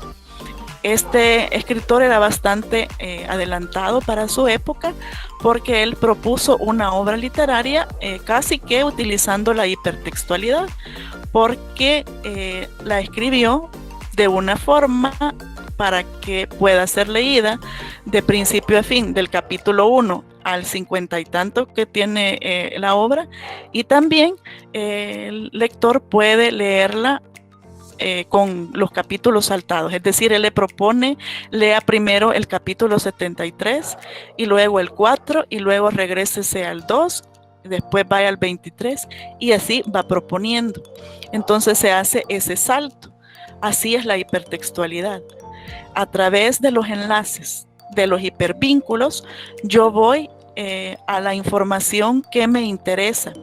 Este escritor era bastante adelantado para su época porque él propuso una obra literaria casi que utilizando la hipertextualidad, porque la escribió de una forma para que pueda ser leída de principio a fin, del capítulo 1 al 50 y tanto que tiene la obra, y también el lector puede leerla con los capítulos saltados, es decir, él le propone, lea primero el capítulo 73 y luego el 4 y luego regrésese al 2, después vaya al 23 y así va proponiendo. Entonces se hace ese salto Así es la hipertextualidad. A través de los enlaces, de los hipervínculos, yo voy a la información que me interesa.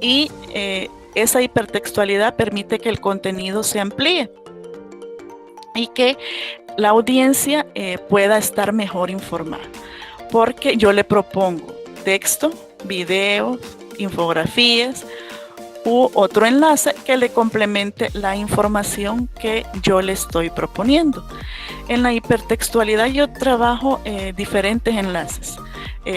Y esa hipertextualidad permite que el contenido se amplíe y que la audiencia pueda estar mejor informada. Porque yo le propongo texto, videos, infografías u otro enlace que le complemente la información que yo le estoy proponiendo. En la hipertextualidad yo trabajo diferentes enlaces.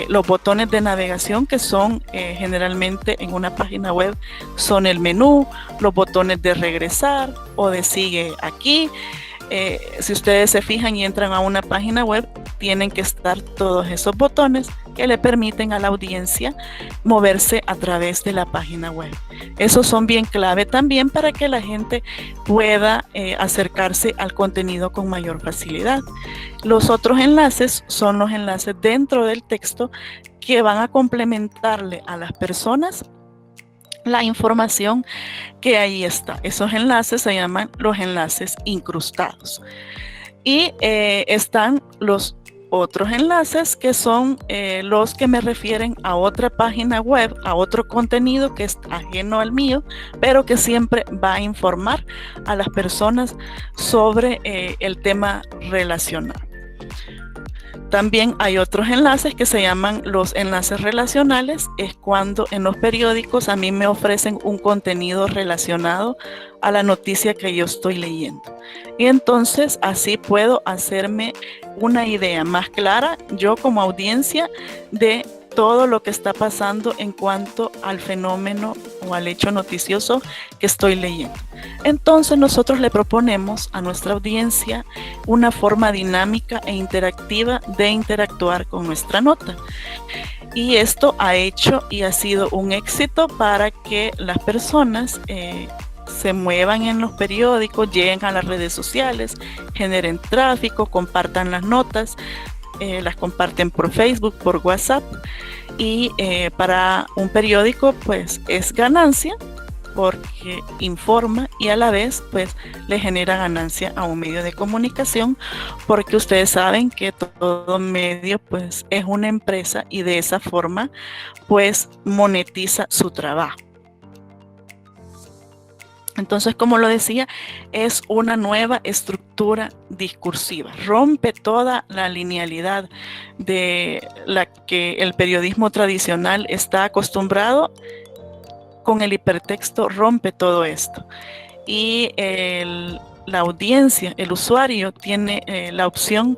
Los botones de navegación, que son generalmente en una página web, son el menú, los botones de regresar o de sigue aquí. Si ustedes se fijan y entran a una página web, tienen que estar todos esos botones que le permiten a la audiencia moverse a través de la página web. Esos son bien clave también para que la gente pueda acercarse al contenido con mayor facilidad. Los otros enlaces son los enlaces dentro del texto que van a complementarle a las personas la información que ahí está. Esos enlaces se llaman los enlaces incrustados. Y están los otros enlaces que son los que me refieren a otra página web, a otro contenido que es ajeno al mío, pero que siempre va a informar a las personas sobre el tema relacional. También hay otros enlaces que se llaman los enlaces relacionales. Es cuando en los periódicos a mí me ofrecen un contenido relacionado a la noticia que yo estoy leyendo. Y entonces así puedo hacerme una idea más clara, yo como audiencia, de todo lo que está pasando en cuanto al fenómeno o al hecho noticioso que estoy leyendo. Entonces nosotros le proponemos a nuestra audiencia una forma dinámica e interactiva de interactuar con nuestra nota. Y esto ha hecho y ha sido un éxito para que las personas se muevan en los periódicos, lleguen a las redes sociales, generen tráfico, compartan las notas, las comparten por Facebook, por WhatsApp, y para un periódico pues es ganancia porque informa y a la vez pues le genera ganancia a un medio de comunicación, porque ustedes saben que todo medio pues es una empresa y de esa forma pues monetiza su trabajo. Entonces, como lo decía, es una nueva estructura discursiva. Rompe toda la linealidad de la que el periodismo tradicional está acostumbrado. Con el hipertexto rompe todo esto. Y la audiencia, el usuario, tiene la opción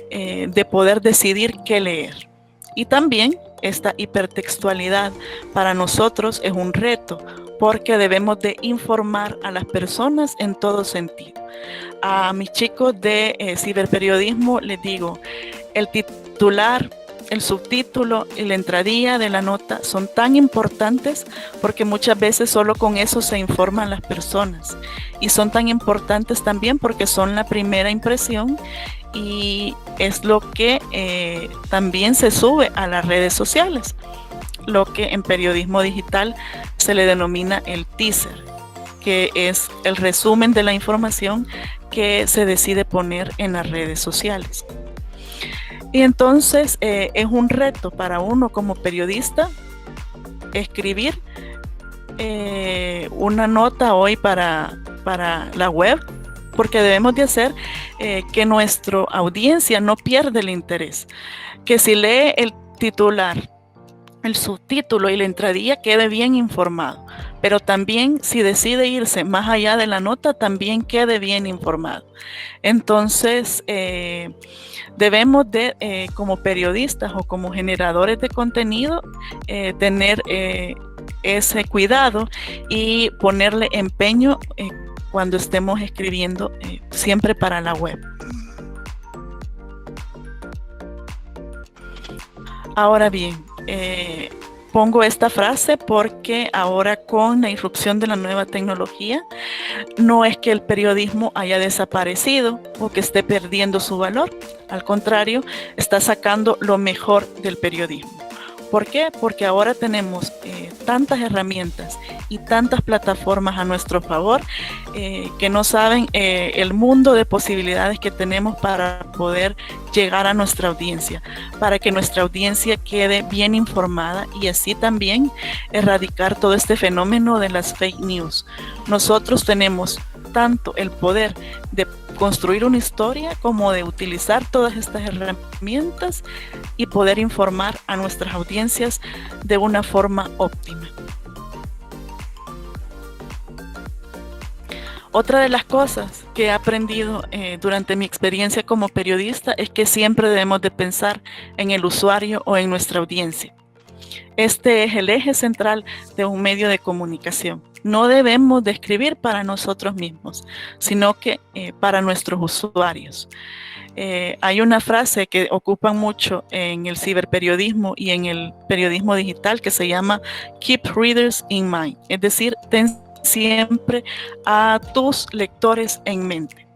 de poder decidir qué leer. Y también esta hipertextualidad para nosotros es un reto, porque debemos de informar a las personas en todo sentido. A mis chicos de ciberperiodismo les digo, el titular, el subtítulo y la entradilla de la nota son tan importantes porque muchas veces solo con eso se informan las personas, y son tan importantes también porque son la primera impresión y es lo que también se sube a las redes sociales, lo que en periodismo digital se le denomina el teaser, que es el resumen de la información que se decide poner en las redes sociales. Y entonces es un reto para uno como periodista escribir una nota hoy para la web, porque debemos de hacer que nuestra audiencia no pierda el interés, que si lee el titular, el subtítulo y la entradilla quede bien informado, pero también si decide irse más allá de la nota, también quede bien informado. Entonces debemos de, como periodistas o como generadores de contenido, tener ese cuidado y ponerle empeño cuando estemos escribiendo siempre para la web. Ahora bien, pongo esta frase porque ahora con la irrupción de la nueva tecnología, no es que el periodismo haya desaparecido o que esté perdiendo su valor. Al contrario, está sacando lo mejor del periodismo. ¿Por qué? Porque ahora tenemos tantas herramientas y tantas plataformas a nuestro favor que no saben el mundo de posibilidades que tenemos para poder llegar a nuestra audiencia, para que nuestra audiencia quede bien informada y así también erradicar todo este fenómeno de las fake news. Nosotros tenemos tanto el poder de construir una historia como de utilizar todas estas herramientas y poder informar a nuestras audiencias de una forma óptima. Otra de las cosas que he aprendido durante mi experiencia como periodista es que siempre debemos de pensar en el usuario o en nuestra audiencia. Este es el eje central de un medio de comunicación. No debemos de escribir para nosotros mismos, sino que para nuestros usuarios. Hay una frase que ocupan mucho en el ciberperiodismo y en el periodismo digital que se llama Keep Readers in Mind, es decir, ten siempre a tus lectores en mente.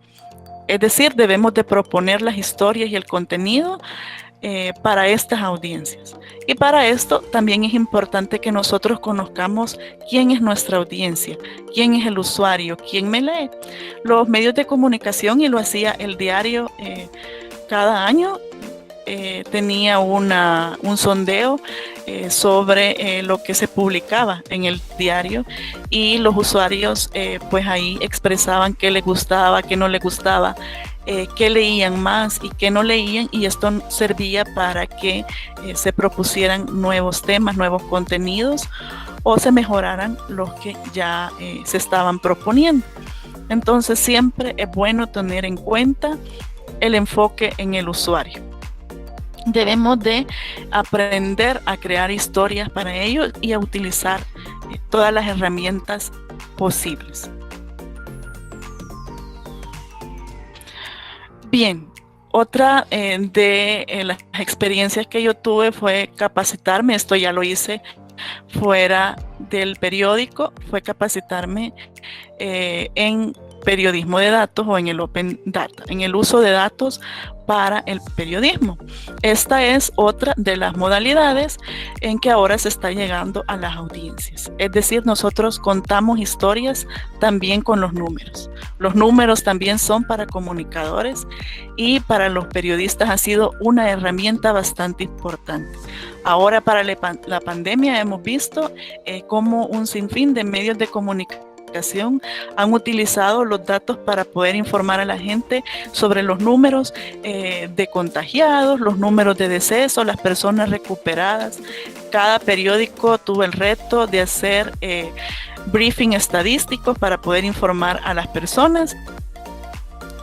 Es decir, debemos de proponer las historias y el contenido para estas audiencias. Y para esto también es importante que nosotros conozcamos quién es nuestra audiencia, quién es el usuario, quién me lee. Los medios de comunicación, y lo hacía el diario cada año, tenía un sondeo sobre lo que se publicaba en el diario y los usuarios pues ahí expresaban qué les gustaba, qué no les gustaba, qué leían más y qué no leían, y esto servía para que se propusieran nuevos temas, nuevos contenidos o se mejoraran los que ya se estaban proponiendo. Entonces siempre es bueno tener en cuenta el enfoque en el usuario. Debemos de aprender a crear historias para ellos y a utilizar todas las herramientas posibles. Bien, otra de las experiencias que yo tuve fue capacitarme, esto ya lo hice fuera del periódico, fue capacitarme en periodismo de datos o en el Open Data, en el uso de datos para el periodismo. Esta es otra de las modalidades en que ahora se está llegando a las audiencias. Es decir, nosotros contamos historias también con los números. Los números también son para comunicadores y para los periodistas ha sido una herramienta bastante importante. Ahora para la pandemia hemos visto cómo un sinfín de medios de comunicación han utilizado los datos para poder informar a la gente sobre los números de contagiados, los números de decesos, las personas recuperadas. Cada periódico tuvo el reto de hacer briefing estadísticos para poder informar a las personas,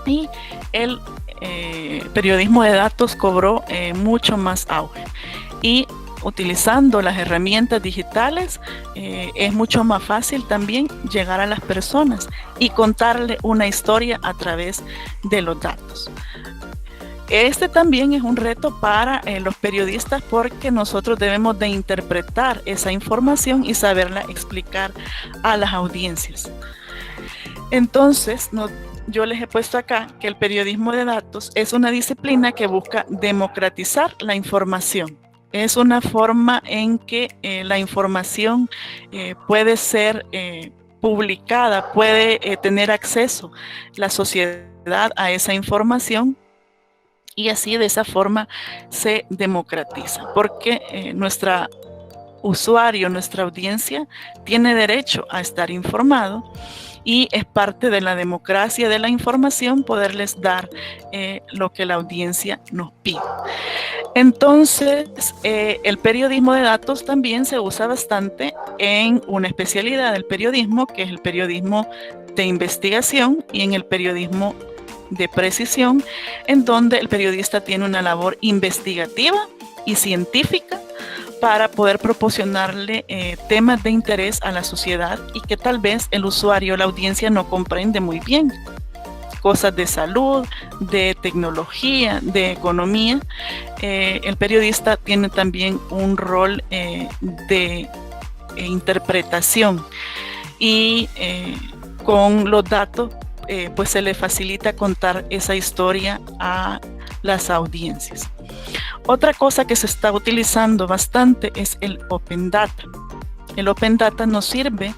y el periodismo de datos cobró mucho más auge. Y utilizando las herramientas digitales es mucho más fácil también llegar a las personas y contarle una historia a través de los datos. Este también es un reto para los periodistas, porque nosotros debemos de interpretar esa información y saberla explicar a las audiencias. Entonces, yo les he puesto acá que el periodismo de datos es una disciplina que busca democratizar la información. Es una forma en que la información puede ser publicada, puede tener acceso la sociedad a esa información, y así de esa forma se democratiza, porque nuestra usuario, nuestra audiencia tiene derecho a estar informado, y es parte de la democracia de la información poderles dar lo que la audiencia nos pide. Entonces, el periodismo de datos también se usa bastante en una especialidad del periodismo, que es el periodismo de investigación, y en el periodismo de precisión, en donde el periodista tiene una labor investigativa y científica para poder proporcionarle temas de interés a la sociedad y que tal vez el usuario, la audiencia, no comprende muy bien. Cosas de salud, de tecnología, de economía. El periodista tiene también un rol de interpretación, y con los datos pues se le facilita contar esa historia a las audiencias. Otra cosa que se está utilizando bastante es el Open Data. El Open Data nos sirve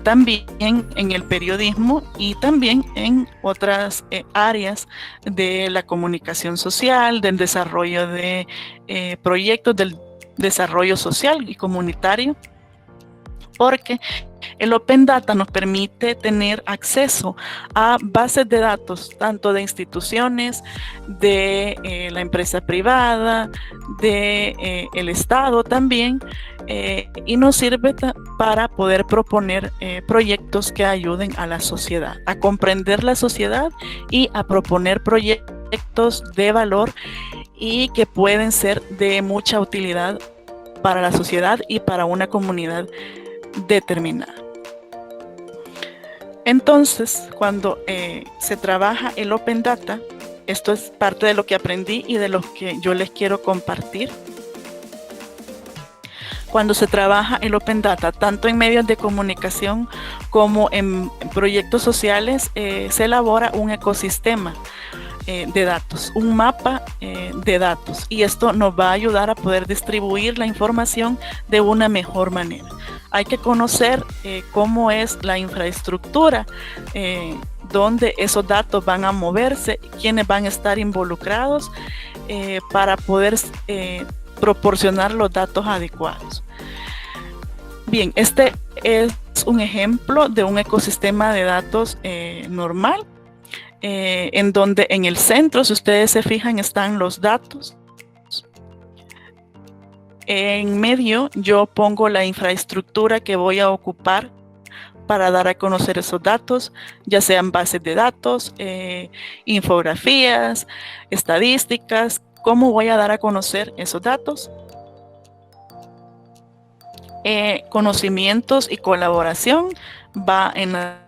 también en el periodismo y también en otras áreas de la comunicación social, del desarrollo de proyectos del desarrollo social y comunitario, porque el Open Data nos permite tener acceso a bases de datos, tanto de instituciones, de la empresa privada, de el Estado también, y nos sirve para poder proponer proyectos que ayuden a la sociedad, a comprender la sociedad y a proponer proyectos de valor y que pueden ser de mucha utilidad para la sociedad y para una comunidad determinada. Entonces, cuando se trabaja el Open Data, esto es parte de lo que aprendí y de lo que yo les quiero compartir. Cuando se trabaja el Open Data, tanto en medios de comunicación como en proyectos sociales, se elabora un ecosistema de datos, un mapa de datos, y esto nos va a ayudar a poder distribuir la información de una mejor manera. Hay que conocer cómo es la infraestructura, donde esos datos van a moverse, quiénes van a estar involucrados para poder proporcionar los datos adecuados. Bien, este es un ejemplo de un ecosistema de datos normal, en donde en el centro, si ustedes se fijan, están los datos. En medio yo pongo la infraestructura que voy a ocupar para dar a conocer esos datos, ya sean bases de datos, infografías, estadísticas. ¿Cómo voy a dar a conocer esos datos? Conocimientos y colaboración va en la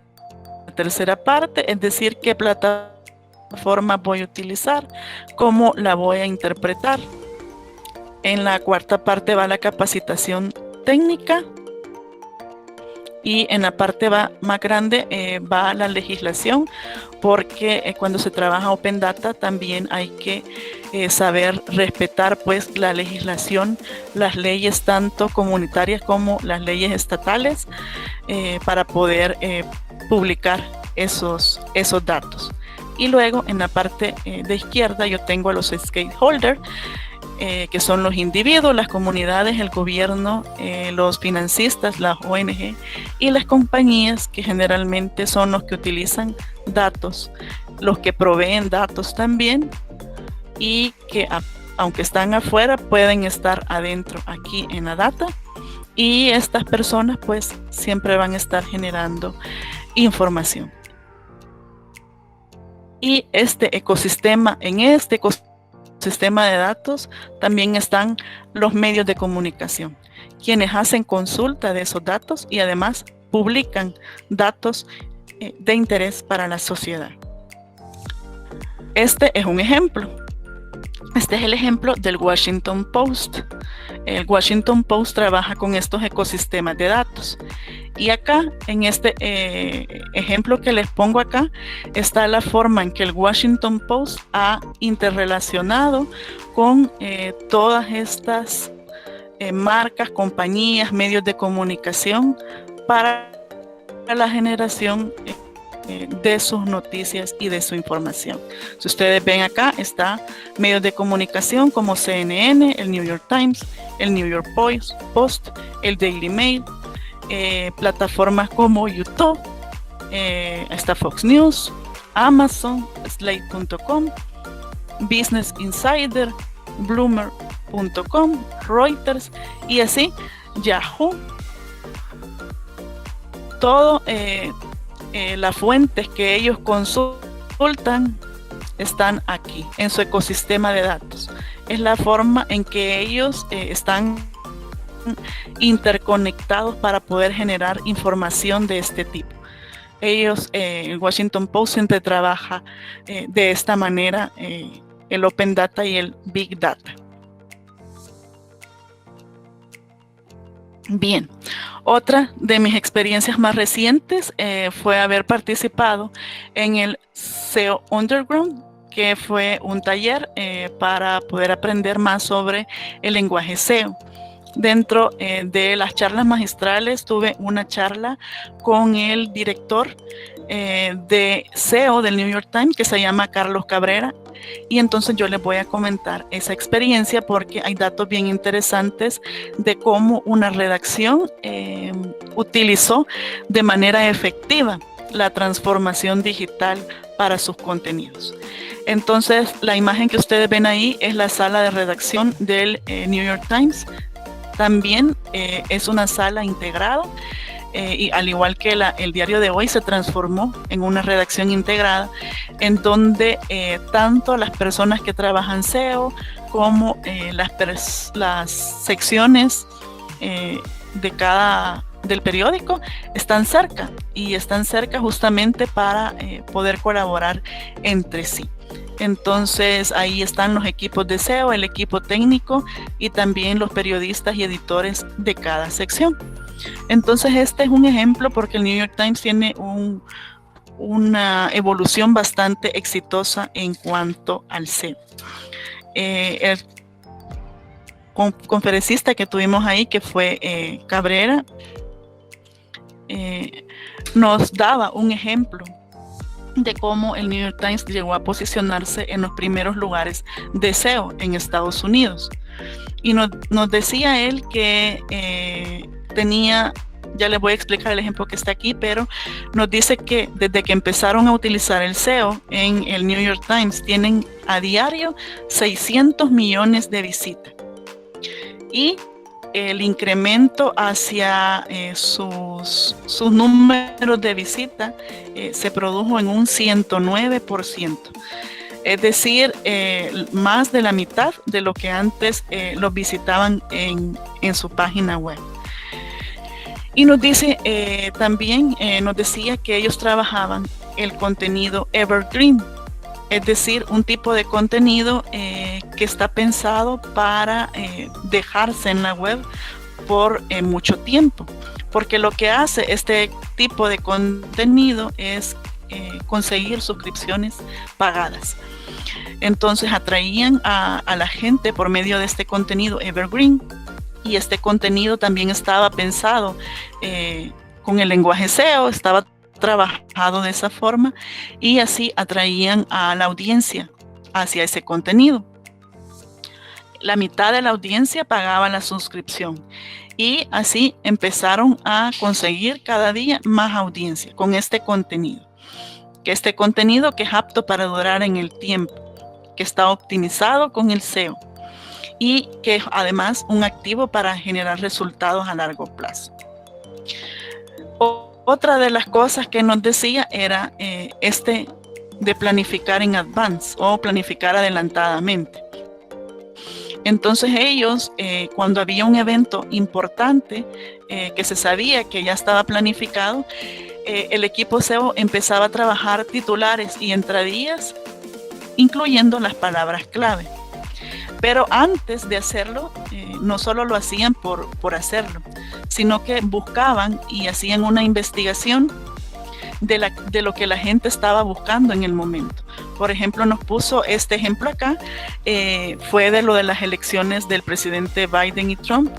tercera parte, es decir, qué plataforma voy a utilizar, cómo la voy a interpretar. En la cuarta parte va la capacitación técnica, y en la parte más grande va la legislación, porque cuando se trabaja Open Data también hay que saber respetar pues la legislación, las leyes tanto comunitarias como las leyes estatales, para poder publicar esos datos. Y luego en la parte de izquierda yo tengo a los stakeholders, que son los individuos, las comunidades, el gobierno, los financistas, las ONG y las compañías, que generalmente son los que utilizan datos, los que proveen datos también, y que aunque están afuera pueden estar adentro aquí en la data, y estas personas pues siempre van a estar generando información. Y este ecosistema, en este ecosistema de datos también están los medios de comunicación, quienes hacen consulta de esos datos y además publican datos de interés para la sociedad. Este es un ejemplo. Este es el ejemplo del Washington Post. El Washington Post trabaja con estos ecosistemas de datos. Y acá, en este ejemplo que les pongo acá, está la forma en que el Washington Post ha interrelacionado con todas estas marcas, compañías, medios de comunicación para la generación de sus noticias y de su información. Si ustedes ven acá, está medios de comunicación como CNN, el New York Times, el New York Post, el Daily Mail, plataformas como YouTube, está Fox News, Amazon, Slate.com, Business Insider, Bloomer.com, Reuters y así Yahoo. Todo las fuentes que ellos consultan están aquí en su ecosistema de datos. Es la forma en que ellos están interconectados para poder generar información de este tipo. Ellos, el Washington Post siempre trabaja de esta manera, el Open Data y el Big Data. Bien, otra de mis experiencias más recientes fue haber participado en el SEO Underground, que fue un taller para poder aprender más sobre el lenguaje SEO. Dentro de las charlas magistrales tuve una charla con el director de SEO del New York Times, que se llama Carlos Cabrera, y entonces yo les voy a comentar esa experiencia porque hay datos bien interesantes de cómo una redacción utilizó de manera efectiva la transformación digital para sus contenidos. Entonces, la imagen que ustedes ven ahí es la sala de redacción del New York Times. También es una sala integrada y al igual que el diario de hoy se transformó en una redacción integrada en donde tanto las personas que trabajan SEO como las secciones del periódico están cerca y están cerca justamente para poder colaborar entre sí. Entonces ahí están los equipos de SEO, el equipo técnico y también los periodistas y editores de cada sección. Entonces este es un ejemplo porque el New York Times tiene una evolución bastante exitosa en cuanto al SEO. El conferencista que tuvimos ahí, que fue Cabrera, nos daba un ejemplo de cómo el New York Times llegó a posicionarse en los primeros lugares de SEO en Estados Unidos. Y nos decía él que tenía, ya les voy a explicar el ejemplo que está aquí, pero nos dice que desde que empezaron a utilizar el SEO en el New York Times, tienen a diario 600 millones de visitas. Y el incremento hacia sus números de visita se produjo en un 109%. Es decir, más de la mitad de lo que antes los visitaban en su página web. Y nos dice también, nos decía que ellos trabajaban el contenido evergreen, es decir, un tipo de contenido que está pensado para dejarse en la web por mucho tiempo, porque lo que hace este tipo de contenido es conseguir suscripciones pagadas. Entonces atraían a la gente por medio de este contenido evergreen, y este contenido también estaba pensado con el lenguaje SEO, estaba trabajado de esa forma y así atraían a la audiencia hacia ese contenido. La mitad de la audiencia pagaba la suscripción y así empezaron a conseguir cada día más audiencia con este contenido. Que es apto para durar en el tiempo, que está optimizado con el SEO y que es además un activo para generar resultados a largo plazo. Otra de las cosas que nos decía era de planificar en advance o planificar adelantadamente. Entonces ellos, cuando había un evento importante que se sabía que ya estaba planificado, el equipo SEO empezaba a trabajar titulares y entradillas, incluyendo las palabras clave. Pero antes de hacerlo, no solo lo hacían por hacerlo, sino que buscaban y hacían una investigación de lo que la gente estaba buscando en el momento. Por ejemplo, nos puso este ejemplo acá, fue de lo de las elecciones del presidente Biden y Trump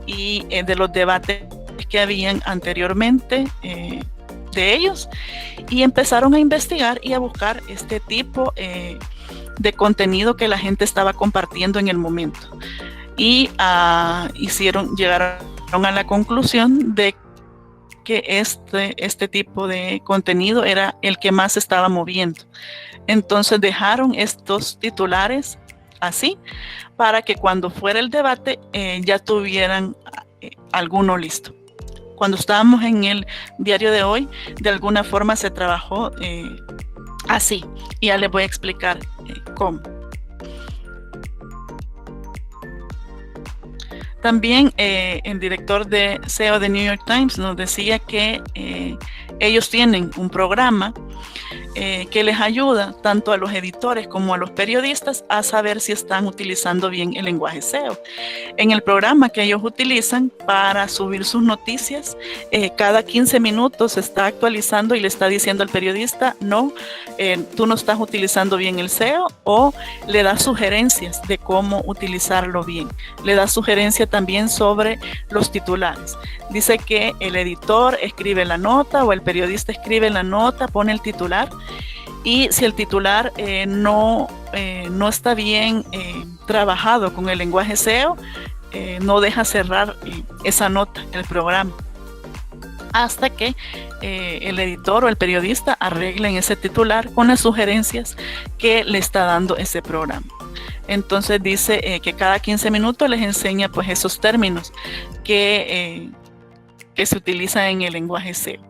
y de los debates que habían anteriormente de ellos, y empezaron a investigar y a buscar este tipo de contenido que la gente estaba compartiendo en el momento. Y llegaron a la conclusión de que este tipo de contenido era el que más se estaba moviendo. Entonces dejaron estos titulares así para que cuando fuera el debate ya tuvieran alguno listo. Cuando estábamos en el diario de hoy, de alguna forma se trabajó así, y ya les voy a explicar cómo. También el director de SEO de New York Times nos decía que ellos tienen un programa que les ayuda tanto a los editores como a los periodistas a saber si están utilizando bien el lenguaje SEO. En el programa que ellos utilizan para subir sus noticias, cada 15 minutos se está actualizando y le está diciendo al periodista, no, tú no estás utilizando bien el SEO, o le da sugerencias de cómo utilizarlo bien. Le da sugerencia también sobre los titulares. Dice que el editor escribe la nota o el periodista escribe la nota, pone el titular, y si el titular no está bien trabajado con el lenguaje SEO, no deja cerrar esa nota, el programa, hasta que el editor o el periodista arreglen ese titular con las sugerencias que le está dando ese programa. Entonces dice que cada 15 minutos les enseña pues esos términos que se utilizan en el lenguaje SEO.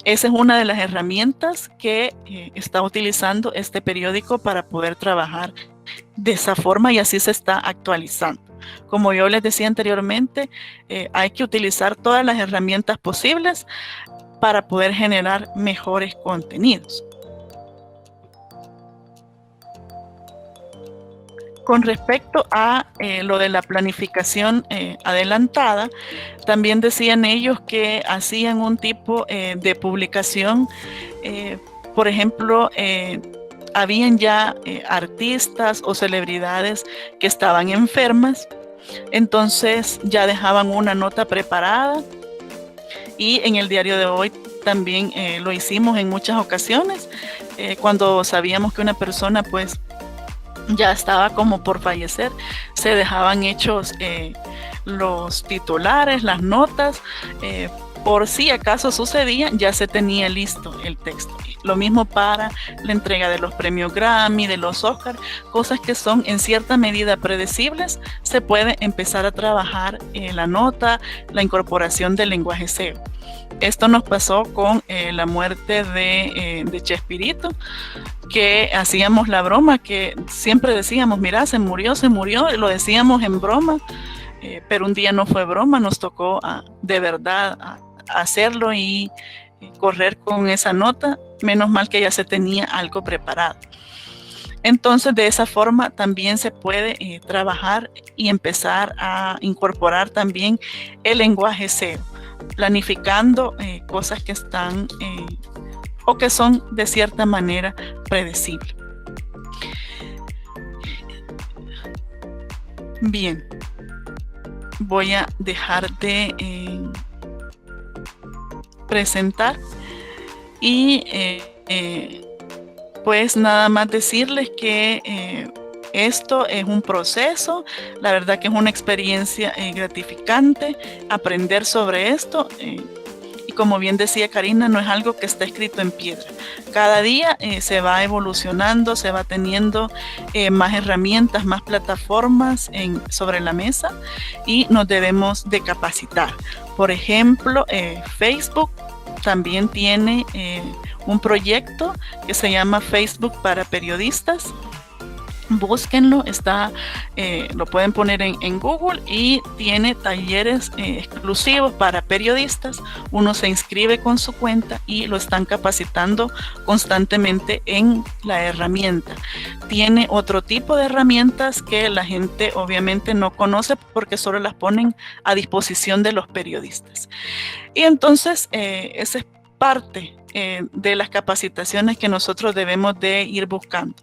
Esa es una de las herramientas que está utilizando este periódico para poder trabajar de esa forma, y así se está actualizando. Como yo les decía anteriormente, hay que utilizar todas las herramientas posibles para poder generar mejores contenidos. Con respecto a lo de la planificación adelantada, también decían ellos que hacían un tipo de publicación, por ejemplo, habían ya artistas o celebridades que estaban enfermas, entonces ya dejaban una nota preparada, y en el diario de hoy también lo hicimos en muchas ocasiones, cuando sabíamos que una persona pues ya estaba como por fallecer, se dejaban hechos los titulares, las notas, por si acaso sucedía, ya se tenía listo el texto. Lo mismo para la entrega de los premios Grammy, de los Oscar, cosas que son en cierta medida predecibles, se puede empezar a trabajar la nota, la incorporación del lenguaje SEO. Esto nos pasó con la muerte de Chespirito, que hacíamos la broma, que siempre decíamos, mira, se murió, y lo decíamos en broma, pero un día no fue broma, nos tocó de verdad hacerlo y correr con esa nota. Menos mal que ya se tenía algo preparado. Entonces, de esa forma también se puede trabajar y empezar a incorporar también el lenguaje SEO, planificando cosas que están o que son de cierta manera predecibles. Bien, voy a dejar de presentar y pues nada más decirles que esto es un proceso, la verdad que es una experiencia gratificante aprender sobre esto, y como bien decía Karina, no es algo que está escrito en piedra. Cada día se va evolucionando, se va teniendo más herramientas, más plataformas sobre la mesa, y nos debemos de capacitar. Por ejemplo, Facebook también tiene un proyecto que se llama Facebook para Periodistas. Búsquenlo, lo pueden poner en Google, y tiene talleres exclusivos para periodistas. Uno se inscribe con su cuenta y lo están capacitando constantemente en la herramienta. Tiene otro tipo de herramientas que la gente obviamente no conoce porque solo las ponen a disposición de los periodistas. Y entonces esa es parte de las capacitaciones que nosotros debemos de ir buscando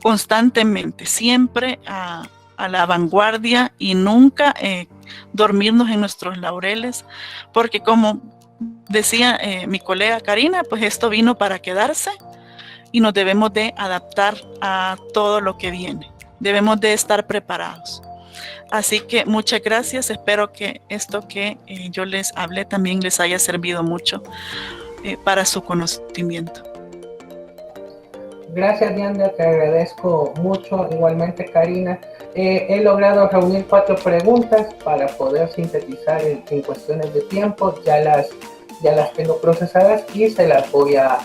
constantemente, siempre a la vanguardia, y nunca dormirnos en nuestros laureles, porque como decía mi colega Karina, pues esto vino para quedarse y nos debemos de adaptar a todo lo que viene. Debemos de estar preparados. Así que muchas gracias, espero que esto que yo les hablé también les haya servido mucho para su conocimiento. Gracias, Diana, te agradezco mucho. Igualmente, Karina, he logrado reunir 4 preguntas para poder sintetizar en cuestiones de tiempo. Ya las tengo procesadas y se las voy a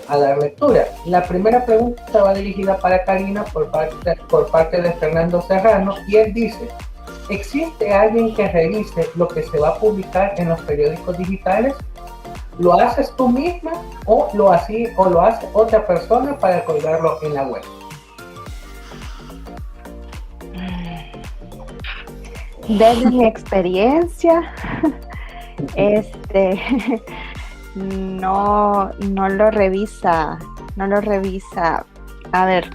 dar lectura. La primera pregunta va dirigida para Karina por parte de Fernando Serrano, y él dice: ¿existe alguien que revise lo que se va a publicar en los periódicos digitales? ¿Lo haces tú misma o lo hace otra persona para colgarlo en la web? Desde mi experiencia, no lo revisa. A ver,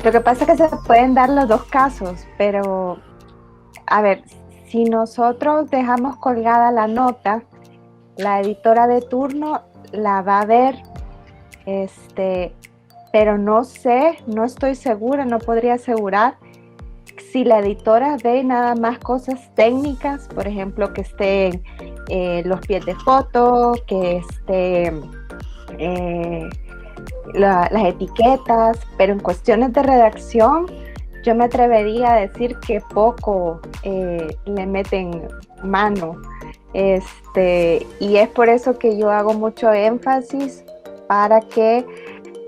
lo que pasa es que se pueden dar los dos casos, pero a ver, si nosotros dejamos colgada la nota, la editora de turno la va a ver, pero no estoy segura, no podría asegurar si la editora ve nada más cosas técnicas, por ejemplo, que estén los pies de foto, que estén las etiquetas, pero en cuestiones de redacción, yo me atrevería a decir que poco le meten mano. Y es por eso que yo hago mucho énfasis para que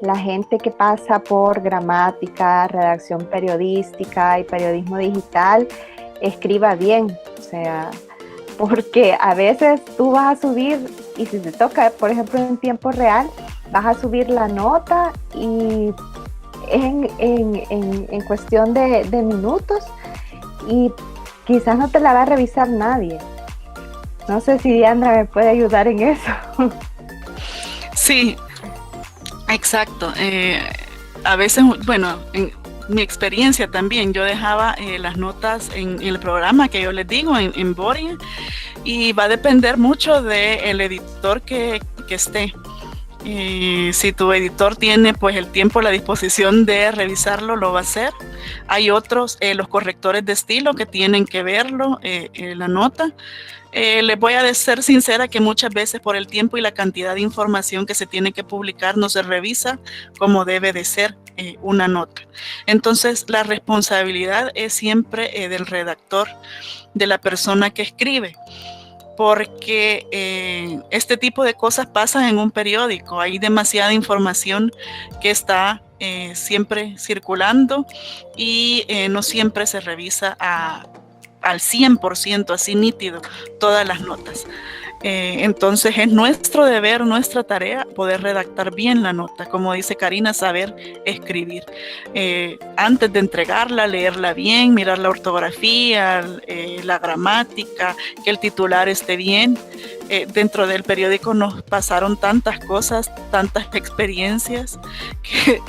la gente que pasa por gramática, redacción periodística y periodismo digital escriba bien, o sea, porque a veces tú vas a subir, y si te toca, por ejemplo, en tiempo real, vas a subir la nota y en cuestión de minutos y quizás no te la va a revisar nadie. No sé si Diandra me puede ayudar en eso. Sí, exacto. A veces, bueno, en mi experiencia también, yo dejaba las notas en el programa que yo les digo, en Boria, y va a depender mucho del editor que esté. Si tu editor tiene pues el tiempo, la disposición de revisarlo, lo va a hacer. Hay otros, los correctores de estilo, que tienen que verlo, la nota. Les voy a ser sincera que muchas veces por el tiempo y la cantidad de información que se tiene que publicar no se revisa como debe de ser una nota. Entonces la responsabilidad es siempre del redactor, de la persona que escribe, porque este tipo de cosas pasan en un periódico. Hay demasiada información que está siempre circulando y no siempre se revisa al 100%, así nítido, todas las notas. Entonces es nuestro deber, nuestra tarea, poder redactar bien la nota, como dice Karina, saber escribir. Antes de entregarla, leerla bien, mirar la ortografía, la gramática, que el titular esté bien. Dentro del periódico nos pasaron tantas cosas, tantas experiencias, que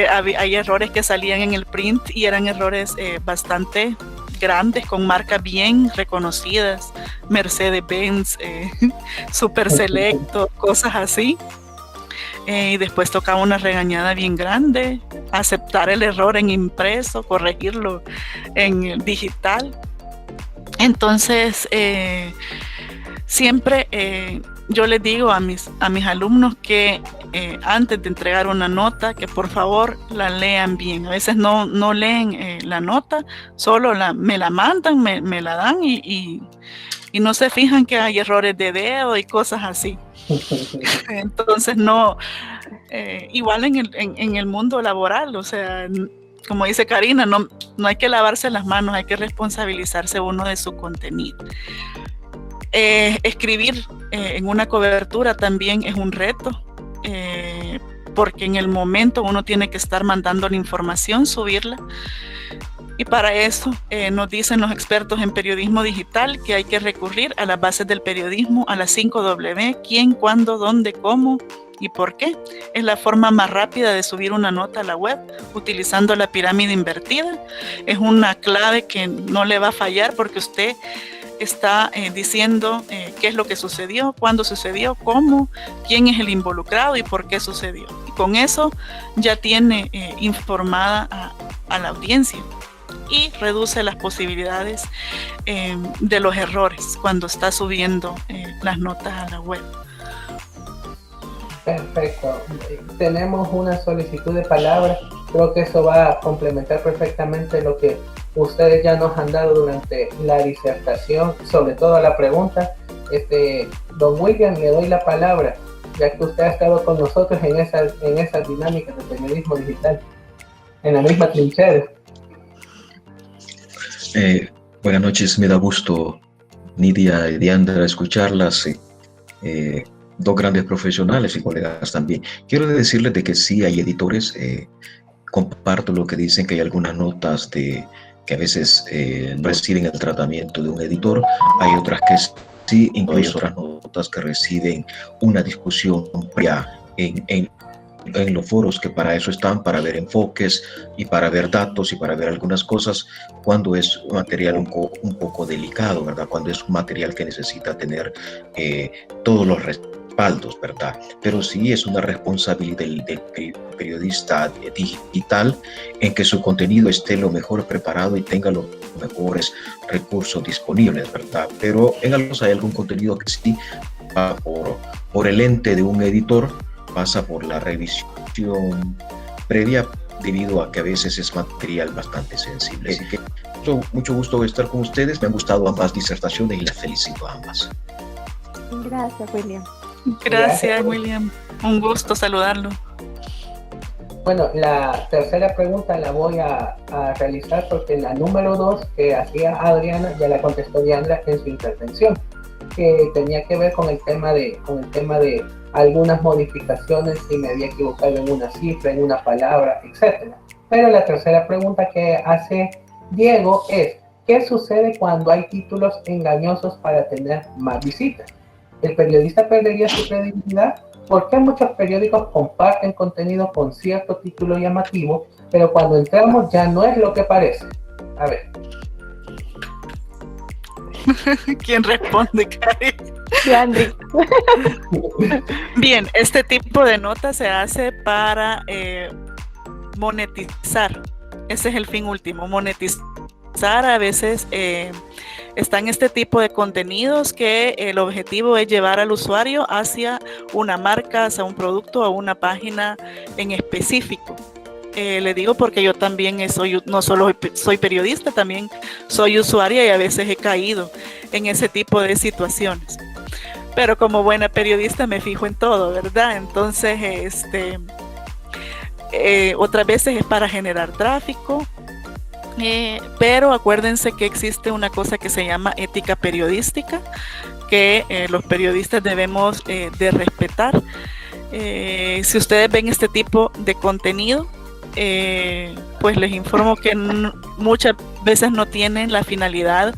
hay errores que salían en el print y eran errores bastante grandes, con marcas bien reconocidas, Mercedes-Benz, Super Selecto, cosas así. Y después tocaba una regañada bien grande, aceptar el error en impreso, corregirlo en digital. Entonces, siempre yo les digo a mis alumnos que antes de entregar una nota, que por favor la lean bien. A veces no leen la nota, solo me la mandan, me la dan y no se fijan que hay errores de dedo y cosas así. Entonces igual en el mundo laboral, o sea, como dice Karina, no hay que lavarse las manos, hay que responsabilizarse uno de su contenido. Escribir en una cobertura también es un reto, porque en el momento uno tiene que estar mandando la información, subirla, y para eso nos dicen los expertos en periodismo digital que hay que recurrir a las bases del periodismo, a las 5W, quién, cuándo, dónde, cómo y por qué. Es la forma más rápida de subir una nota a la web utilizando la pirámide invertida. Es una clave que no le va a fallar, porque usted está diciendo qué es lo que sucedió, cuándo sucedió, cómo, quién es el involucrado y por qué sucedió. Y con eso ya tiene informada a la audiencia y reduce las posibilidades de los errores cuando está subiendo las notas a la web. Perfecto. Tenemos una solicitud de palabras. Creo que eso va a complementar perfectamente lo que ustedes ya nos han dado durante la disertación, sobre todo la pregunta. Don William, le doy la palabra, ya que usted ha estado con nosotros en esas dinámicas de periodismo digital, en la misma trinchera. Buenas noches, me da gusto, Nidia y Diandra, escucharlas. dos grandes profesionales y colegas también. Quiero decirles de que sí hay editores, comparto lo que dicen, que hay algunas notas que a veces reciben el tratamiento de un editor, hay otras que sí, incluso otras notas que reciben una discusión previa en los foros, que para eso están, para ver enfoques y para ver datos y para ver algunas cosas, cuando es un material un poco delicado, ¿verdad? Cuando es un material que necesita tener todos los respaldos, ¿verdad? Pero sí es una responsabilidad del periodista digital en que su contenido esté lo mejor preparado y tenga los mejores recursos disponibles, ¿verdad? Pero en algunos hay algún contenido que sí va por el ente de un editor, pasa por la revisión previa, debido a que a veces es material bastante sensible. Así que mucho gusto estar con ustedes. Me han gustado ambas disertaciones y las felicito a ambas. Gracias, William. Gracias, William. Un gusto saludarlo. Bueno, la tercera pregunta la voy a realizar porque la número 2 que hacía Adriana ya la contestó Diandra en su intervención, que tenía que ver con el tema de algunas modificaciones, si me había equivocado en una cifra, en una palabra, etc. Pero la tercera pregunta que hace Diego es: ¿qué sucede cuando hay títulos engañosos para tener más visitas? ¿El periodista perdería su credibilidad? ¿Por qué muchos periódicos comparten contenido con cierto título llamativo, pero cuando entramos ya no es lo que parece? A ver. ¿Quién responde, Cari? Sí, Andri. Bien, este tipo de notas se hace para monetizar. Ese es el fin último, monetizar. A veces están este tipo de contenidos que el objetivo es llevar al usuario hacia una marca, hacia un producto o una página en específico. Le digo porque yo también no solo soy periodista, también soy usuaria y a veces he caído en ese tipo de situaciones. Pero como buena periodista me fijo en todo, ¿verdad? Entonces, otras veces es para generar tráfico, pero acuérdense que existe una cosa que se llama ética periodística, que los periodistas debemos de respetar. Si ustedes ven este tipo de contenido, pues les informo que muchas veces no tienen la finalidad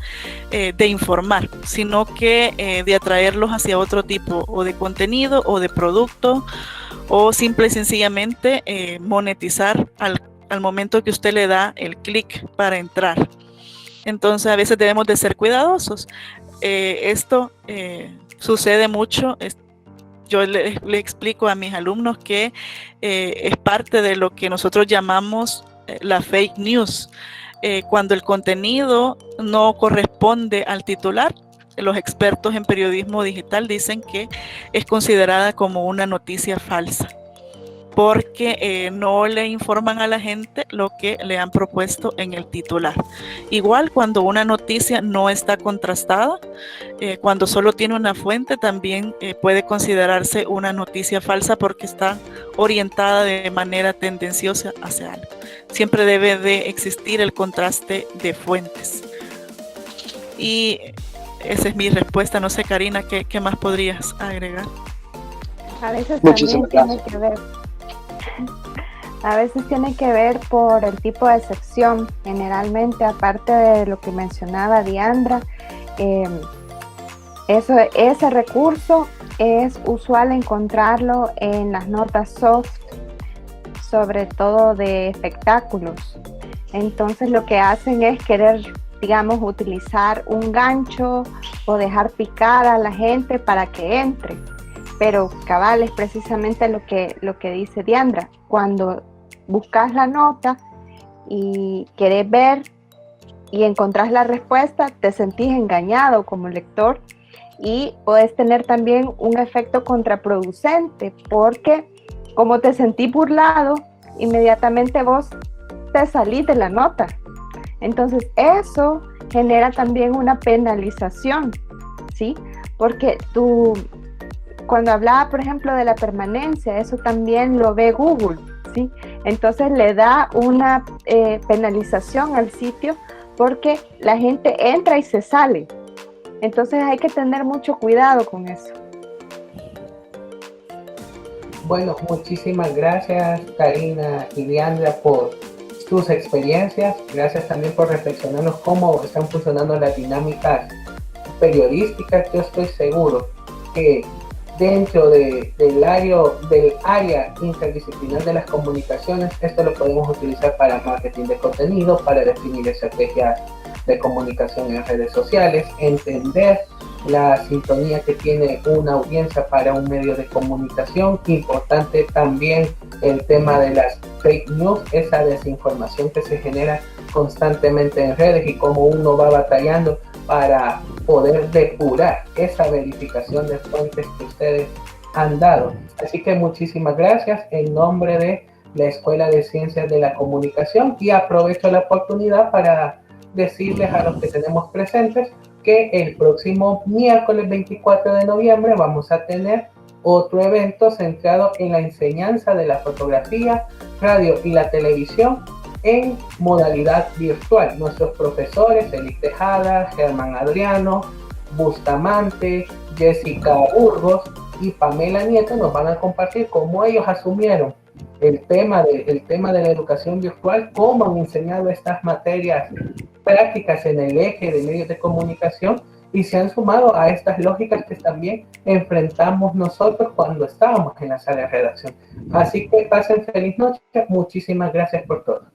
de informar, sino que de atraerlos hacia otro tipo o de contenido o de producto, o simple y sencillamente monetizar al momento que usted le da el clic para entrar. Entonces a veces debemos de ser cuidadosos. Esto sucede mucho. Yo le explico a mis alumnos que es parte de lo que nosotros llamamos la fake news. Cuando el contenido no corresponde al titular, los expertos en periodismo digital dicen que es considerada como una noticia falsa, porque no le informan a la gente lo que le han propuesto en el titular. Igual cuando una noticia no está contrastada, cuando solo tiene una fuente, también puede considerarse una noticia falsa porque está orientada de manera tendenciosa hacia algo. Siempre debe de existir el contraste de fuentes. Y esa es mi respuesta. No sé, Karina, ¿qué más podrías agregar? A veces también tiene que ver. A veces tiene que ver por el tipo de sección. Generalmente, aparte de lo que mencionaba Diandra, ese recurso es usual encontrarlo en las notas soft, sobre todo de espectáculos. Entonces lo que hacen es querer, digamos, utilizar un gancho o dejar picar a la gente para que entre. Pero cabal, es precisamente lo que dice Diandra. Cuando buscas la nota y querés ver y encontrás la respuesta, te sentís engañado como lector y puedes tener también un efecto contraproducente, porque como te sentís burlado, inmediatamente vos te salís de la nota. Entonces eso genera también una penalización, ¿sí? Porque cuando hablaba, por ejemplo, de la permanencia, eso también lo ve Google, ¿sí? Entonces le da una penalización al sitio porque la gente entra y se sale. Entonces hay que tener mucho cuidado con eso. Bueno, muchísimas gracias Karina y Diandra por sus experiencias. Gracias también por reflexionarnos cómo están funcionando las dinámicas periodísticas. Yo estoy seguro que dentro del área interdisciplinar de las comunicaciones, esto lo podemos utilizar para marketing de contenido, para definir estrategias de comunicación en redes sociales, entender la sintonía que tiene una audiencia para un medio de comunicación. Importante también el tema de las fake news, esa desinformación que se genera constantemente en redes y cómo uno va batallando para poder depurar esa verificación de fuentes que ustedes han dado. Así que muchísimas gracias en nombre de la Escuela de Ciencias de la Comunicación, y aprovecho la oportunidad para decirles a los que tenemos presentes que el próximo miércoles 24 de noviembre vamos a tener otro evento centrado en la enseñanza de la fotografía, radio y la televisión en modalidad virtual. Nuestros profesores, Elis Tejada, Germán Adriano, Bustamante, Jessica Burgos y Pamela Nieto nos van a compartir cómo ellos asumieron el tema de la educación virtual, cómo han enseñado estas materias prácticas en el eje de medios de comunicación y se han sumado a estas lógicas que también enfrentamos nosotros cuando estábamos en la sala de redacción. Así que pasen feliz noche. Muchísimas gracias por todo.